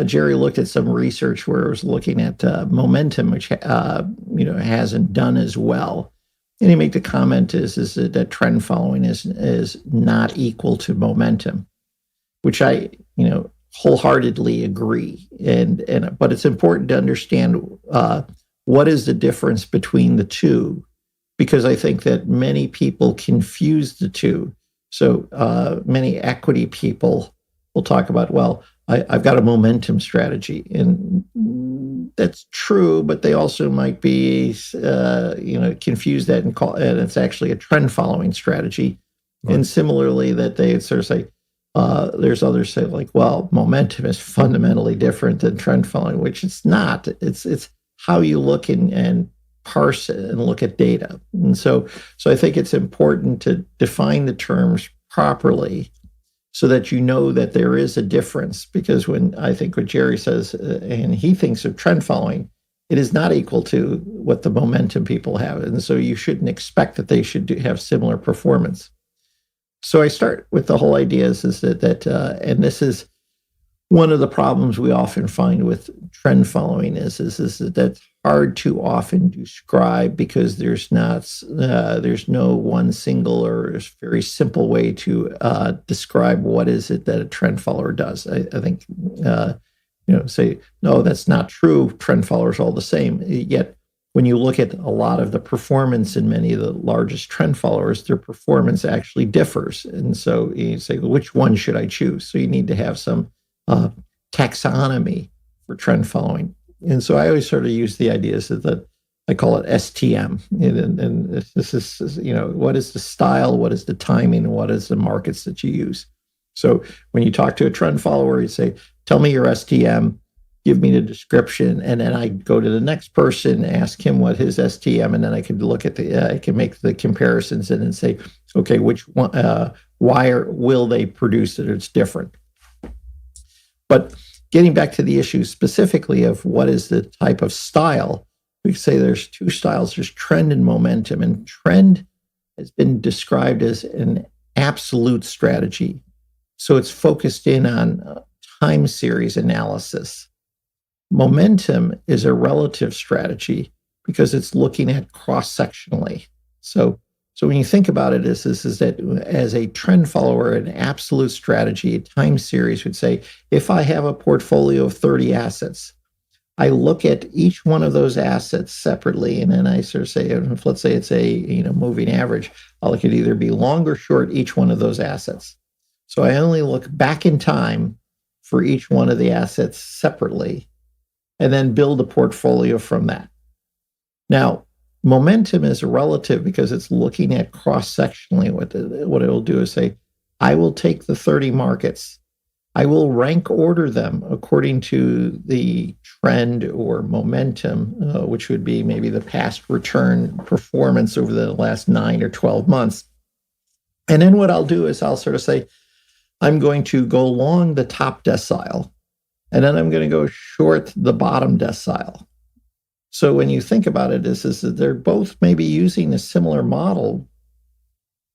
Jerry looked at some research where it was looking at momentum, which hasn't done as well. And he made the comment is that trend following is not equal to momentum, which I wholeheartedly agree. But it's important to understand what is the difference between the two, because I think that many people confuse the two. So many equity people will talk about, well, I've got a momentum strategy, and that's true, but they also might be, confuse that and it's actually a trend following strategy. Right. And similarly, that they sort of say, there's others say like, well, momentum is fundamentally different than trend following, which it's not. It's how you look and parse it and look at data. And so I think it's important to define the terms properly so that you know that there is a difference. Because when I think what Jerry says, and he thinks of trend following, it is not equal to what the momentum people have. And so you shouldn't expect that they should have similar performance. So I start with the whole idea is that and this is one of the problems we often find with trend following is that that's hard to often describe because there's no one single or very simple way to describe what is it that a trend follower does. I think say no, that's not true. Trend followers are all the same. Yet when you look at a lot of the performance in many of the largest trend followers, their performance actually differs. And so you say, well, which one should I choose? So you need to have some taxonomy for trend following. And so I always sort of use the ideas that I call it STM. And this is, what is the style, what is the timing, and what is the markets that you use? So when you talk to a trend follower, you say, tell me your STM, give me the description, and then I go to the next person, ask him what his STM, and then I can look at I can make the comparisons and then say, okay, which one, why will they produce it? It's different. But getting back to the issue specifically of what is the type of style, we say there's two styles. There's trend and momentum, and trend has been described as an absolute strategy. So it's focused in on time series analysis. Momentum is a relative strategy because it's looking at cross-sectionally. So when you think about it, is that as a trend follower, an absolute strategy, a time series would say, if I have a portfolio of 30 assets, I look at each one of those assets separately, and then I sort of say, let's say it's a moving average, I could either be long or short each one of those assets. So I only look back in time for each one of the assets separately, and then build a portfolio from that. Now, momentum is relative because it's looking at cross-sectionally. What it will do is say, I will take the 30 markets, I will rank order them according to the trend or momentum, which would be maybe the past return performance over the last 9 or 12 months. And then what I'll do is I'll sort of say, I'm going to go long the top decile, and then I'm going to go short the bottom decile. So when you think about it, is that they're both maybe using a similar model,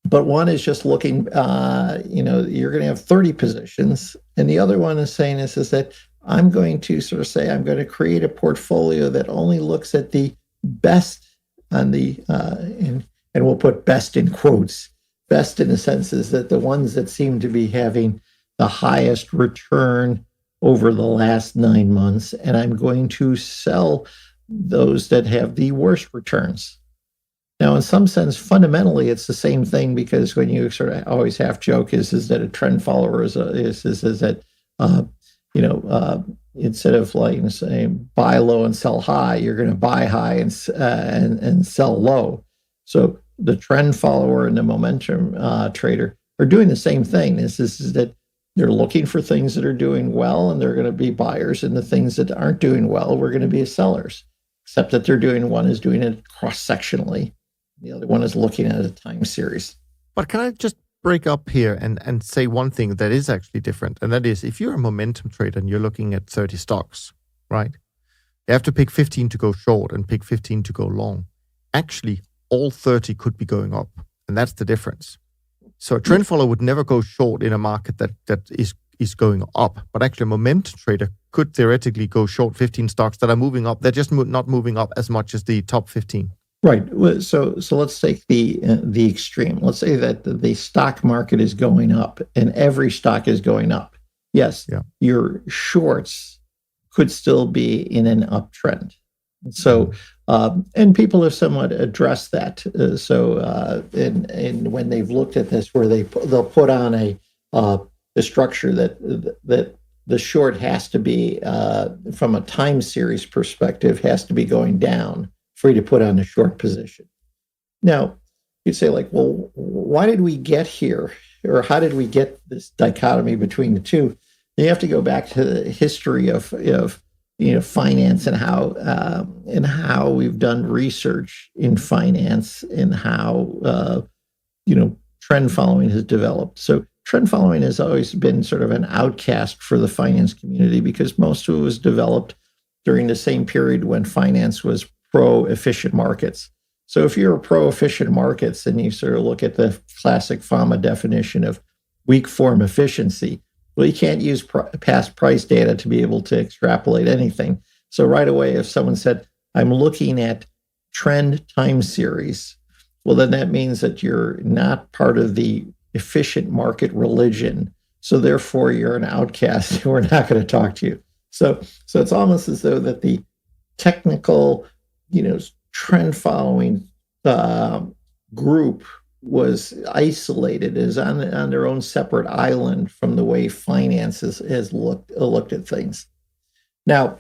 but one is just looking, you're going to have 30 positions, and the other one is saying is that I'm going to sort of say I'm going to create a portfolio that only looks at the best on the, and we'll put best in quotes, best in the sense is that the ones that seem to be having the highest return over the last 9 months, and I'm going to sell those that have the worst returns. Now, in some sense, fundamentally, it's the same thing, because when you sort of always half joke is that a trend follower is that instead of like saying buy low and sell high, you're going to buy high and sell low. So the trend follower and the momentum trader are doing the same thing. Is that they're looking for things that are doing well, and they're going to be buyers, and the things that aren't doing well, we're going to be sellers. Except that one is doing it cross-sectionally. The other one is looking at a time series. But can I just break up here and say one thing that is actually different? And that is, if you're a momentum trader and you're looking at 30 stocks, right? You have to pick 15 to go short and pick 15 to go long. Actually, all 30 could be going up. And that's the difference. So a trend follower would never go short in a market that is going up. But actually, a momentum trader could theoretically go short 15 stocks that are moving up. They're just not moving up as much as the top 15. Right. So let's take the extreme. Let's say that the stock market is going up, and every stock is going up. Yes, your shorts could still be in an uptrend. So, and people have somewhat addressed that. And when they've looked at this, where they'll put on a structure that the short has to be, from a time series perspective, has to be going down for you to put on a short position. Now, you'd say like, well, why did we get here? Or how did we get this dichotomy between the two? You have to go back to the history of finance and how we've done research in finance and how trend following has developed. So trend following has always been sort of an outcast for the finance community, because most of it was developed during the same period when finance was pro-efficient markets. So if you're pro-efficient markets and you sort of look at the classic FAMA definition of weak form efficiency, well, you can't use past price data to be able to extrapolate anything. So right away, if someone said, I'm looking at trend time series, well, then that means that you're not part of the efficient market religion. So therefore, you're an outcast. We're not going to talk to you. So it's almost as though that the technical, trend following group was isolated, is on their own separate island from the way finance has looked at things. Now,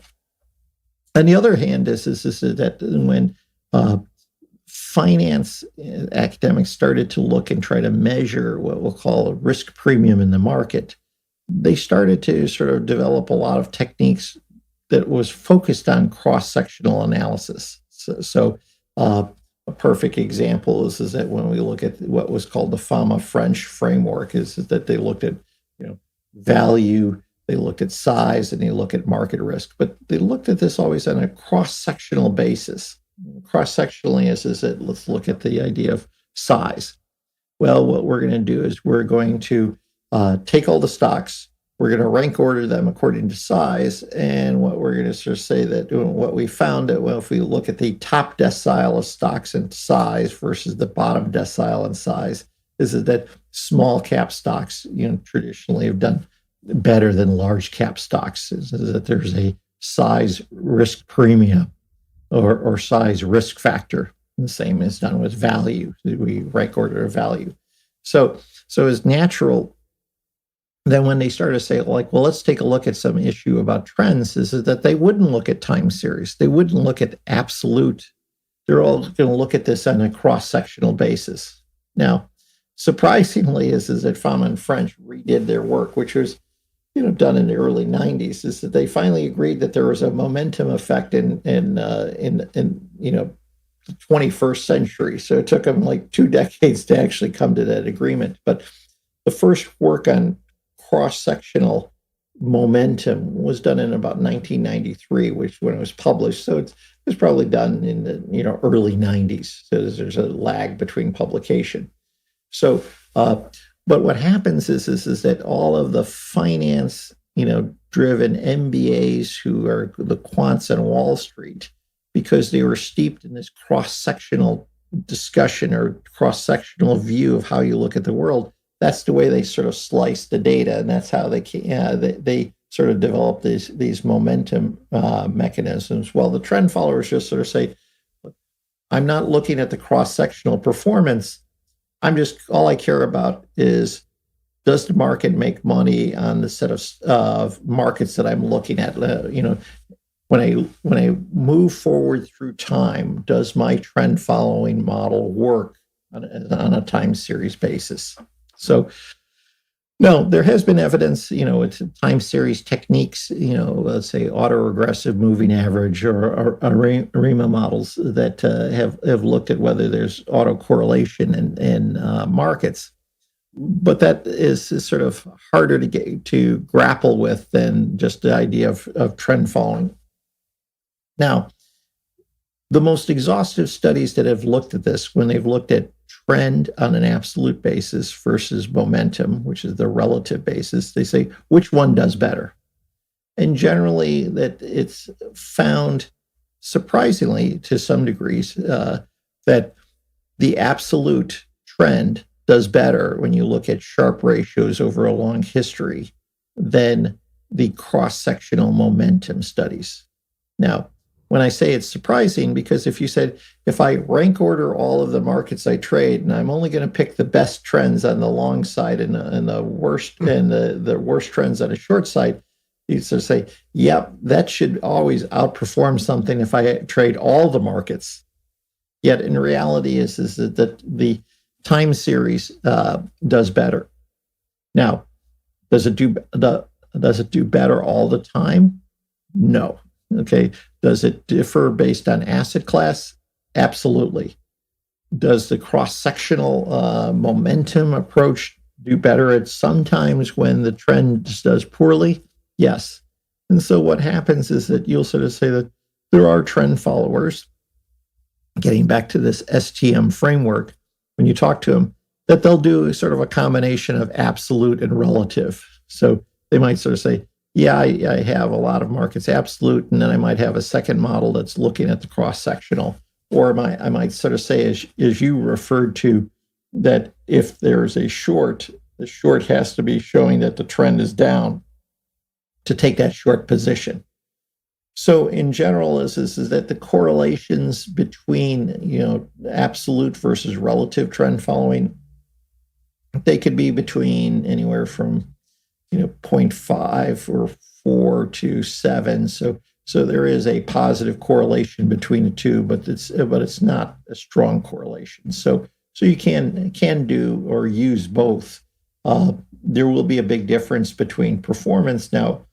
On the other hand, is that when finance academics started to look and try to measure what we'll call a risk premium in the market, they started to sort of develop a lot of techniques that was focused on cross-sectional analysis. So a perfect example is that when we look at what was called the FAMA French framework, is that they looked at value, they looked at size, and they look at market risk. But they looked at this always on a cross-sectional basis. Cross-sectionally is that let's look at the idea of size. Well, what we're going to do is we're going to take all the stocks, we're going to rank order them according to size, and what we're going to sort of say that what we found that, well, if we look at the top decile of stocks in size versus the bottom decile in size, is that small cap stocks, traditionally have done better than large cap stocks. Is that there's a size risk premium or size risk factor. The same is done with value. We rank order a value. So it's natural. Then when they started to say, well, let's take a look at some issue about trends, is that they wouldn't look at time series. They wouldn't look at absolute. They're all going to look at this on a cross-sectional basis. Now, surprisingly, is that FAMA and French redid their work, which was done in the early 90s, is that they finally agreed that there was a momentum effect in the 21st century. So it took them like 2 decades to actually come to that agreement. But the first work on cross-sectional momentum was done in about 1993, which when it was published. So it was probably done in the early 90s. So there's a lag between publication. So, but what happens is that all of the finance, driven MBAs who are the quants on Wall Street, because they were steeped in this cross-sectional discussion or cross-sectional view of how you look at the world, that's the way they sort of slice the data, and that's how they sort of develop these momentum mechanisms. Well, the trend followers just sort of say, I'm not looking at the cross-sectional performance. All I care about is, does the market make money on the set of markets that I'm looking at? When I move forward through time, does my trend following model work on a time series basis? So, no, there has been evidence, it's time series techniques, let's say autoregressive moving average or ARIMA models that have looked at whether there's autocorrelation in markets. But that is sort of harder to grapple with than just the idea of trend following. Now, the most exhaustive studies that have looked at this, when they've looked at trend on an absolute basis versus momentum, which is the relative basis, they say, which one does better? And generally that it's found, surprisingly to some degrees, that the absolute trend does better when you look at Sharpe ratios over a long history than the cross-sectional momentum studies. Now, when I say it's surprising, because if I rank order all of the markets I trade, and I'm only going to pick the best trends on the long side and the worst the worst trends on the short side, you sort of say, yep, that should always outperform something if I trade all the markets. Yet in reality is that the time series does better. Now, does it do better all the time? No. Okay. Does it differ based on asset class? Absolutely. Does the cross-sectional momentum approach do better at sometimes when the trend does poorly? Yes. And so what happens is that you'll sort of say that there are trend followers, getting back to this STM framework, when you talk to them, that they'll do sort of a combination of absolute and relative. So they might sort of say, yeah, I have a lot of markets absolute, and then I might have a second model that's looking at the cross-sectional. Or I might sort of say, as you referred to, that if there's a short, the short has to be showing that the trend is down to take that short position. So in general, is that the correlations between absolute versus relative trend following, they could be between anywhere from 0.5 or 4 to 7. So So there is a positive correlation between the two, but it's not a strong correlation. So you can do or use both. There will be a big difference between performance. Now,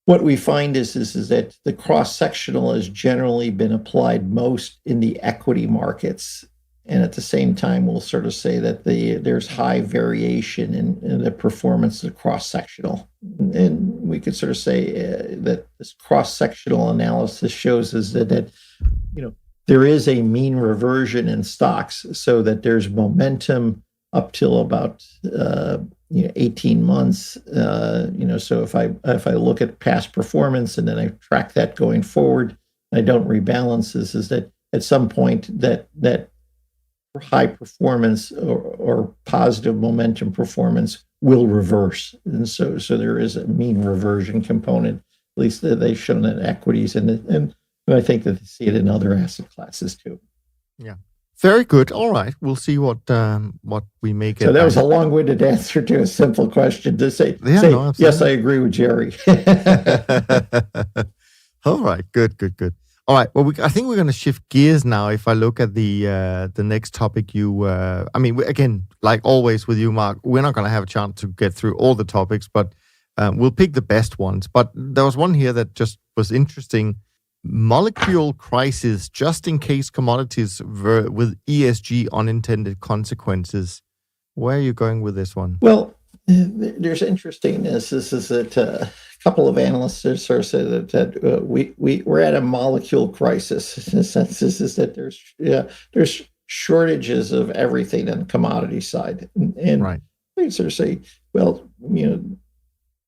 what we find is that the cross-sectional has generally been applied most in the equity markets. And at the same time, we'll sort of say that there's high variation in the performance of the cross-sectional. And we could sort of say that this cross-sectional analysis shows us that there is a mean reversion in stocks, so that there's momentum up till about 18 months. So if I look at past performance and then I track that going forward, I don't rebalance this, is that at some point that high performance or positive momentum performance will reverse. And so there is a mean reversion component, at least that they've shown in equities, and I think that they see it in other asset classes too. Yeah. Very good. All right. We'll see what we make. So that was a long-winded answer to a simple question. To say no, yes, I agree with Jerry. All right. Good. All right. Well, I think we're going to shift gears now. If I look at the next topic, again, like always with you, Mark, we're not going to have a chance to get through all the topics, but we'll pick the best ones. But there was one here that just was interesting. Molecule crisis, just in case commodities with ESG unintended consequences. Where are you going with this one? Well, there's interestingness. This is that a couple of analysts sort of said that we're at a molecule crisis. In the sense is that there's shortages of everything on the commodity side, and right. They sort of say, well,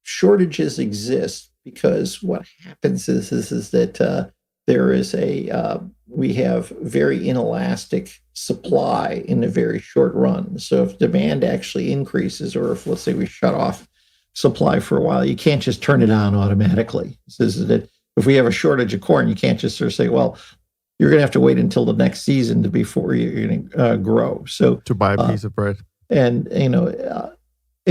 shortages exist because what happens is that there is we have very inelastic supply in a very short run. So if demand actually increases, or if, let's say, we shut off supply for a while, you can't just turn it on automatically. So this is that if we have a shortage of corn, you can't just sort of say, well, you're going to have to wait until the next season before you're going to grow. So to buy a piece of bread. And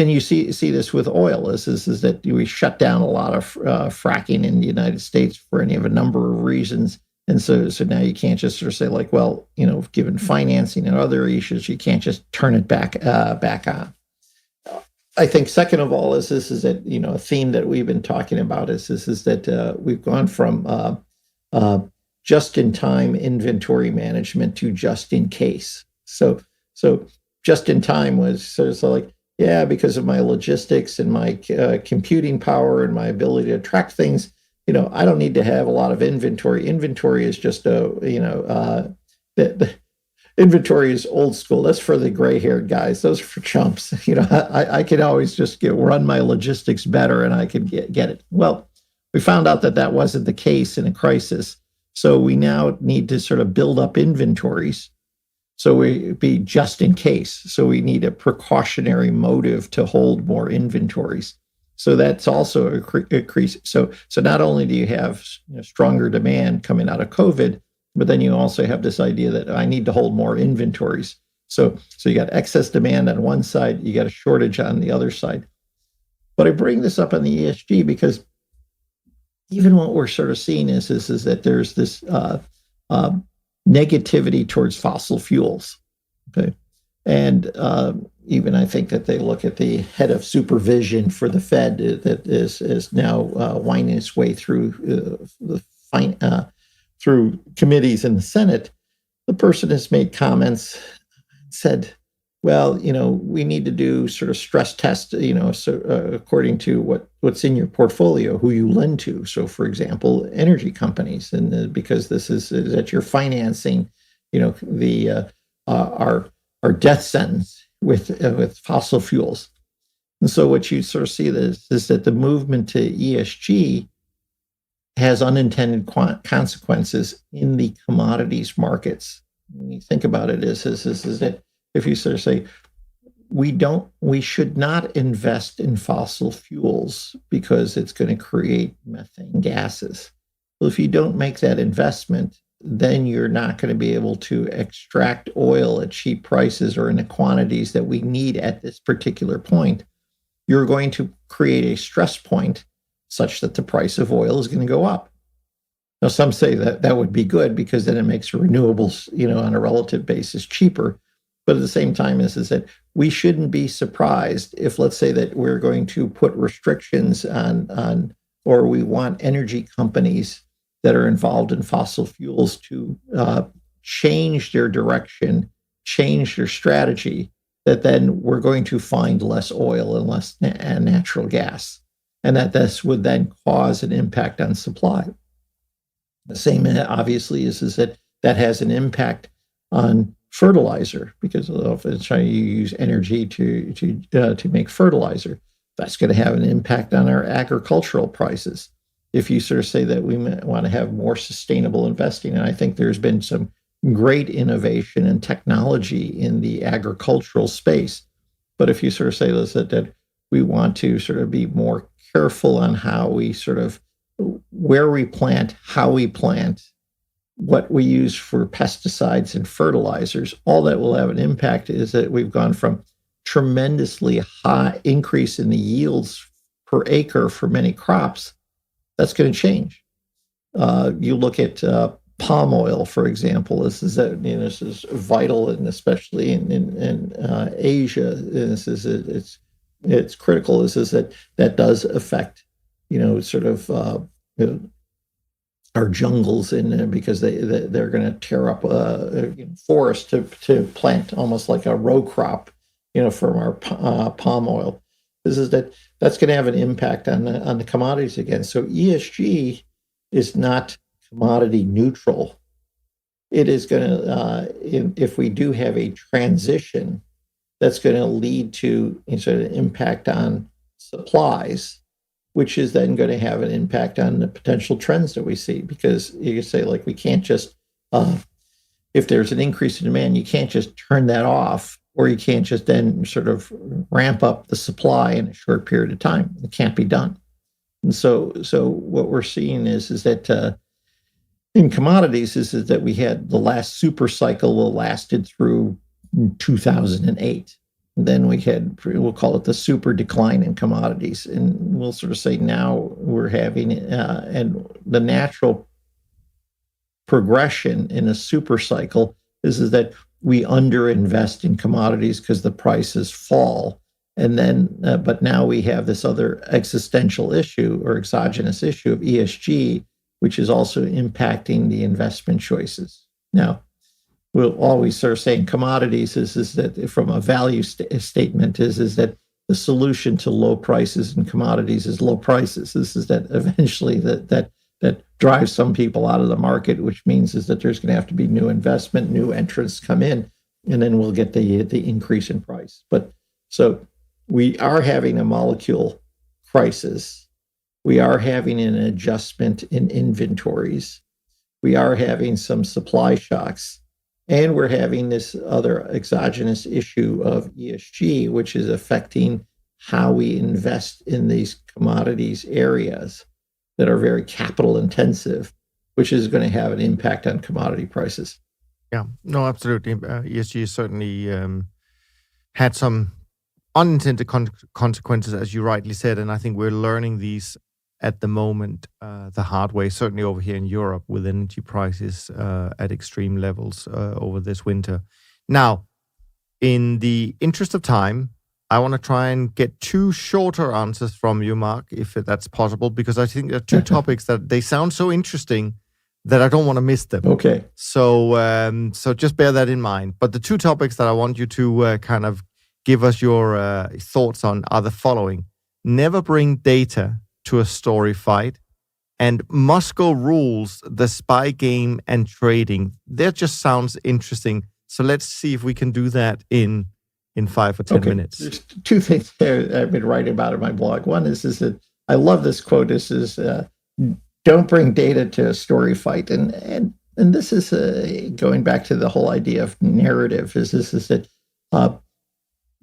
you see this with oil is that we shut down a lot of fracking in the United States for any of a number of reasons. And so now you can't just sort of say like, well, given financing and other issues, you can't just turn it back on. I think second of all is that, a theme that we've been talking about is that we've gone from just-in-time inventory management to just-in-case. So just-in-time was sort of like, yeah, because of my logistics and my computing power and my ability to track things, I don't need to have a lot of inventory. Inventory is just the inventory is old school. That's for the gray-haired guys. Those are for chumps. I can always just run my logistics better and I can get it. Well, we found out that wasn't the case in a crisis. So we now need to sort of build up inventories. So we be just in case. So we need a precautionary motive to hold more inventories. So that's also a increase. So not only do you have stronger demand coming out of COVID, but then you also have this idea that I need to hold more inventories. So you got excess demand on one side, you got a shortage on the other side. But I bring this up on the ESG because even what we're sort of seeing is that there's this negativity towards fossil fuels. Okay. And even I think that they look at the head of supervision for the Fed that is now winding its way through through committees in the Senate. The person has made comments, said, well, we need to do sort of stress tests, according to what's in your portfolio, who you lend to. So, for example, energy companies, and because this is that you're financing, our death sentence with fossil fuels. And so, what you sort of see is that the movement to ESG has unintended consequences in the commodities markets. When you think about it, is that if you sort of say, we should not invest in fossil fuels because it's going to create methane gases. Well, if you don't make that investment, then you're not going to be able to extract oil at cheap prices or in the quantities that we need at this particular point. You're going to create a stress point such that the price of oil is going to go up. Now, some say that that would be good because then it makes renewables, on a relative basis cheaper. But at the same time, is that we shouldn't be surprised if, let's say, that we're going to put restrictions on, or we want energy companies that are involved in fossil fuels to change their direction, change their strategy, that then we're going to find less oil and less natural gas, and that this would then cause an impact on supply. The same, obviously, is that has an impact on fertilizer, because often you use energy to make fertilizer. That's going to have an impact on our agricultural prices. If you sort of say that we want to have more sustainable investing, and I think there's been some great innovation and technology in the agricultural space, but if you sort of say that we want to sort of be more careful on how we sort of where we plant, how we plant, what we use for pesticides and fertilizers, all that will have an impact is that we've gone from tremendously high increase in the yields per acre for many crops. That's going to change. You look at palm oil, for example. This is vital, and especially in Asia. It's critical. That does affect sort of our jungles, because they're going to tear up forests to plant almost like a row crop, from our palm oil. That's going to have an impact on the commodities again. So ESG is not commodity neutral. It is going to, if we do have a transition, that's going to lead to sort of impact on supplies, which is then going to have an impact on the potential trends that we see. Because you can say, like, we can't just, if there's an increase in demand, you can't just turn that off, or you can't just then sort of ramp up the supply in a short period of time. It can't be done. And so what we're seeing is that in commodities is that we had the last super cycle lasted through 2008. Then we had, we'll call it the super decline in commodities. And we'll sort of say now we're having, and the natural progression in a super cycle is that we underinvest in commodities because the prices fall. And then, but now we have this other existential issue or exogenous issue of ESG, which is also impacting the investment choices. Now, we'll always sort of say in commodities is that from a value statement is that the solution to low prices in commodities is low prices. This is that eventually that drives some people out of the market, which means is that there's going to have to be new investment, new entrants come in, and then we'll get the increase in price. But so we are having a molecule crisis. We are having an adjustment in inventories. We are having some supply shocks. And we're having this other exogenous issue of ESG, which is affecting how we invest in these commodities areas that are very capital intensive, which is going to have an impact on commodity prices. Yeah, no, absolutely. ESG certainly had some unintended consequences, as you rightly said, and I think we're learning these at the moment the hard way, certainly over here in Europe with energy prices at extreme levels over this winter. Now, in the interest of time, I want to try and get two shorter answers from you, Mark, if that's possible, because I think there are two topics that they sound so interesting that I don't want to miss them. Okay. So just bear that in mind. But the two topics that I want you to kind of give us your thoughts on are the following. Never bring data to a story fight, and Moscow rules the spy game and trading. That just sounds interesting. So let's see if we can do that in 5 or 10 minutes. There's two things there I've been writing about in my blog. One is that I love this quote. This is don't bring data to a story fight, and this is going back to the whole idea of narrative. Is that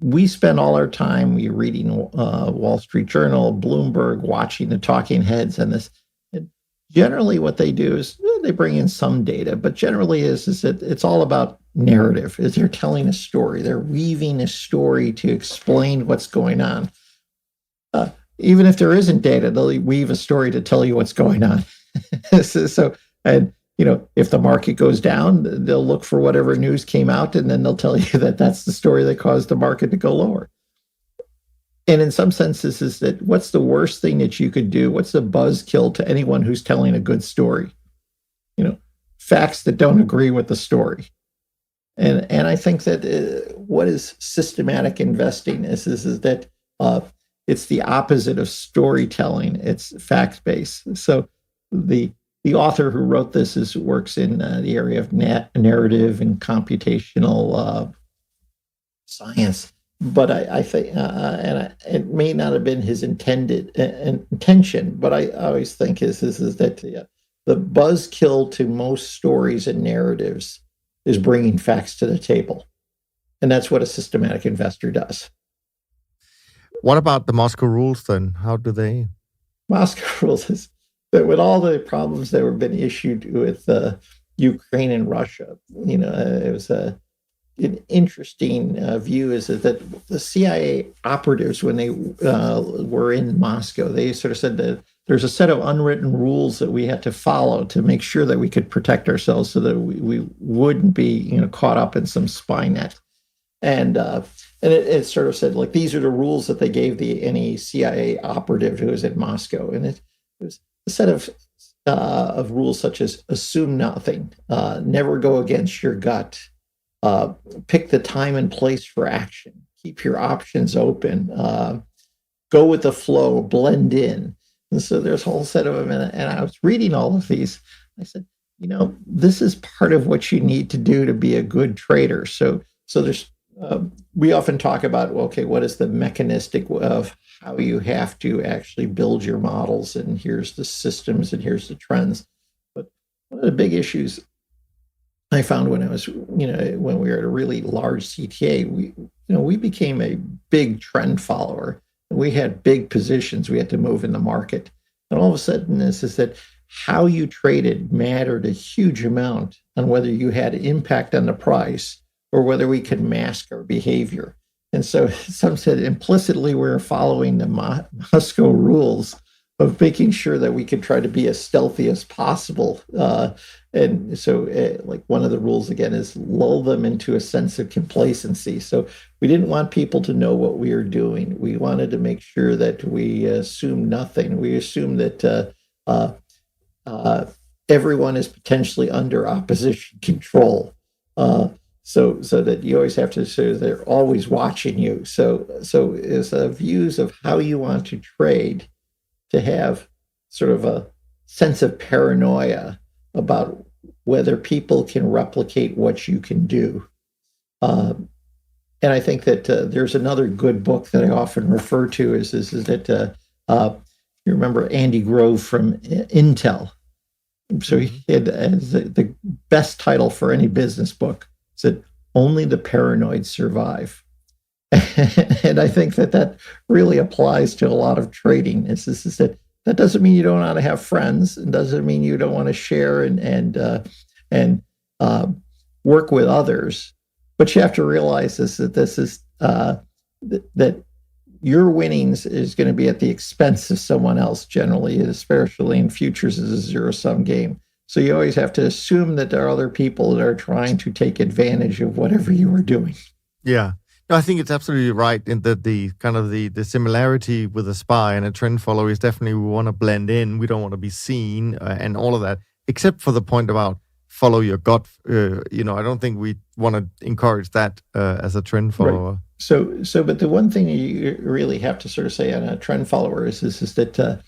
we spend all our time reading Wall Street Journal, Bloomberg, watching the talking heads, and this. And generally, what they do is they bring in some data, but generally is that it's all about narrative. Is they're telling a story, they're weaving a story to explain what's going on. Even if there isn't data, they'll weave a story to tell you what's going on. So And, if the market goes down, they'll look for whatever news came out, and then they'll tell you that that's the story that caused the market to go lower. And in some senses, is that what's the worst thing that you could do? What's the buzzkill to anyone who's telling a good story? Facts that don't agree with the story. And I think that what is systematic investing is that it's the opposite of storytelling. It's fact-based. So the author who wrote this works in the area of narrative and computational science. But I think, it may not have been his intention, but I always think is that the buzzkill to most stories and narratives is bringing facts to the table. And that's what a systematic investor does. What about the Moscow rules then? How do they? Moscow rules is that with all the problems that have been issued with Ukraine and Russia, it was an interesting view is that the CIA operatives, when they were in Moscow, they sort of said that there's a set of unwritten rules that we had to follow to make sure that we could protect ourselves so that we wouldn't be caught up in some spy net. And it sort of said, like, these are the rules that they gave any CIA operative who was in Moscow. And it was a set of rules such as assume nothing, never go against your gut, pick the time and place for action, keep your options open, go with the flow, blend in. And so there's a whole set of them. And I was reading all of these. I said, this is part of what you need to do to be a good trader. So there's, we often talk about, what is the mechanistic of how you have to actually build your models? And here's the systems and here's the trends. But one of the big issues I found when I was, when we were at a really large CTA, we became a big trend follower. We had big positions we had to move in the market. And all of a sudden, this is that how you traded mattered a huge amount on whether you had impact on the price or whether we could mask our behavior. And so some said implicitly we were following the Moscow rules of making sure that we could try to be as stealthy as possible. And so like one of the rules, again, is lull them into a sense of complacency. So we didn't want people to know what we were doing. We wanted to make sure that we assume nothing. We assume that everyone is potentially under opposition control. So that you always have to say they're always watching you. So it's views of how you want to trade, to have sort of a sense of paranoia about whether people can replicate what you can do. And I think that there's another good book that I often refer to is that you remember Andy Grove from Intel. So he had the best title for any business book, said, "Only the Paranoid Survive." And I think that really applies to a lot of trading. Is that doesn't mean you don't want to have friends. It doesn't mean you don't want to share and work with others. But you have to realize that your winnings is going to be at the expense of someone else generally, especially in futures is a zero-sum game. So you always have to assume that there are other people that are trying to take advantage of whatever you are doing. Yeah. No, I think it's absolutely right in that the kind of the similarity with a spy and a trend follower is definitely we want to blend in. We don't want to be seen and all of that, except for the point about follow your gut. I don't think we want to encourage that as a trend follower. Right. So, but the one thing you really have to sort of say on a trend follower is that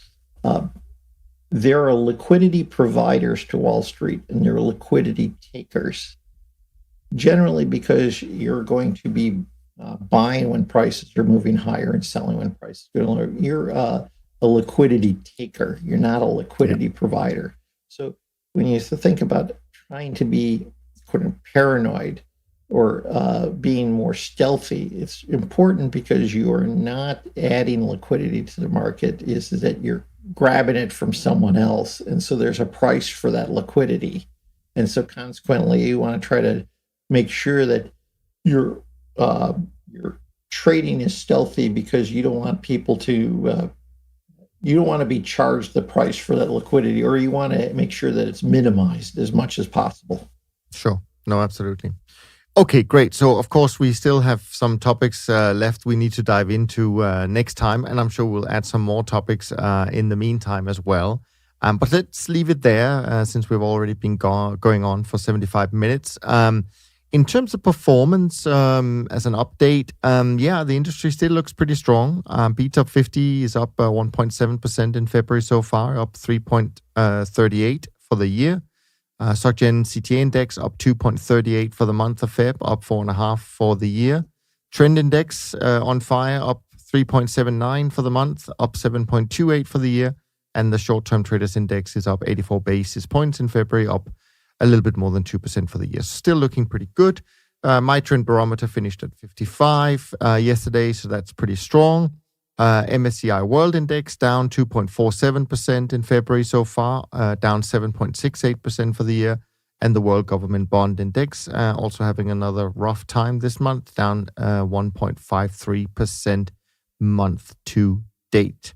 there are liquidity providers to Wall Street and there are liquidity takers. Generally, because you're going to be buying when prices are moving higher and selling when prices are going lower. You're a liquidity taker. You're not a liquidity provider. So when you think about trying to be paranoid or being more stealthy, it's important because you are not adding liquidity to the market, is that you're grabbing it from someone else. And so there's a price for that liquidity. And so consequently, you want to try to make sure that your trading is stealthy because you don't want people to you don't want to be charged the price for that liquidity, or you want to make sure that it's minimized as much as possible. Sure. No, absolutely. Okay, great. So, of course, we still have some topics left we need to dive into next time, and I'm sure we'll add some more topics in the meantime as well. But let's leave it there since we've already been going on for 75 minutes. In terms of performance, as an update, the industry still looks pretty strong. BTOP 50 is up 1.7% in February so far, up 3.38 for the year. SocGen CTA Index up 2.38 for the month of Feb, up 4.5 for the year. Trend Index on fire, up 3.79 for the month, up 7.28 for the year. And the Short-Term Traders Index is up 84 basis points in February, up a little bit more than 2% for the year. Still looking pretty good. My Trend Barometer finished at 55 yesterday, so that's pretty strong. MSCI World Index down 2.47% in February so far, down 7.68% for the year. And the World Government Bond Index also having another rough time this month, down 1.53% month to date.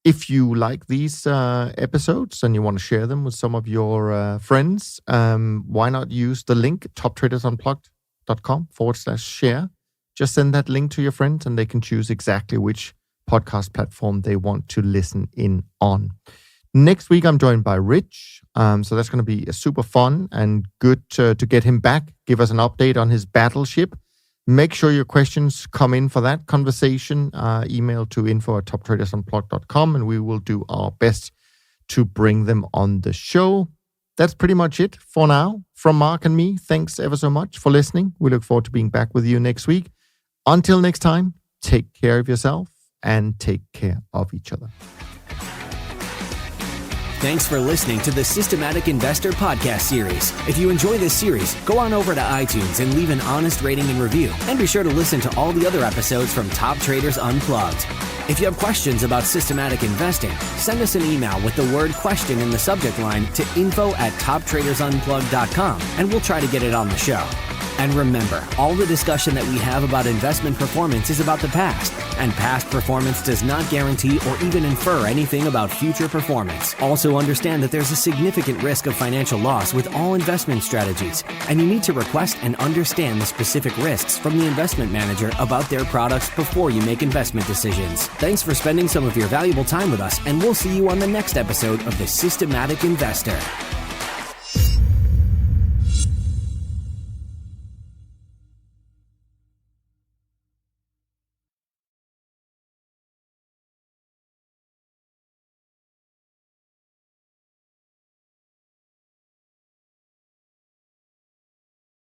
If you like these episodes and you want to share them with some of your friends, why not use the link toptradersunplugged.com/share. Just send that link to your friends and they can choose exactly which podcast platform they want to listen in on. Next week, I'm joined by Rich. So that's going to be super fun and good to get him back, give us an update on his battleship. Make sure your questions come in for that conversation. Email to info@toptradersunplugged.com and we will do our best to bring them on the show. That's pretty much it for now. From Mark and me, thanks ever so much for listening. We look forward to being back with you next week. Until next time, take care of yourself and take care of each other. Thanks for listening to the Systematic Investor podcast series. If you enjoy this series, go on over to iTunes and leave an honest rating and review. And be sure to listen to all the other episodes from Top Traders Unplugged. If you have questions about systematic investing, send us an email with the word question in the subject line to info@toptradersunplugged.com and we'll try to get it on the show. And remember, all the discussion that we have about investment performance is about the past, and past performance does not guarantee or even infer anything about future performance. Also understand that there's a significant risk of financial loss with all investment strategies, and you need to request and understand the specific risks from the investment manager about their products before you make investment decisions. Thanks for spending some of your valuable time with us, and we'll see you on the next episode of The Systematic Investor.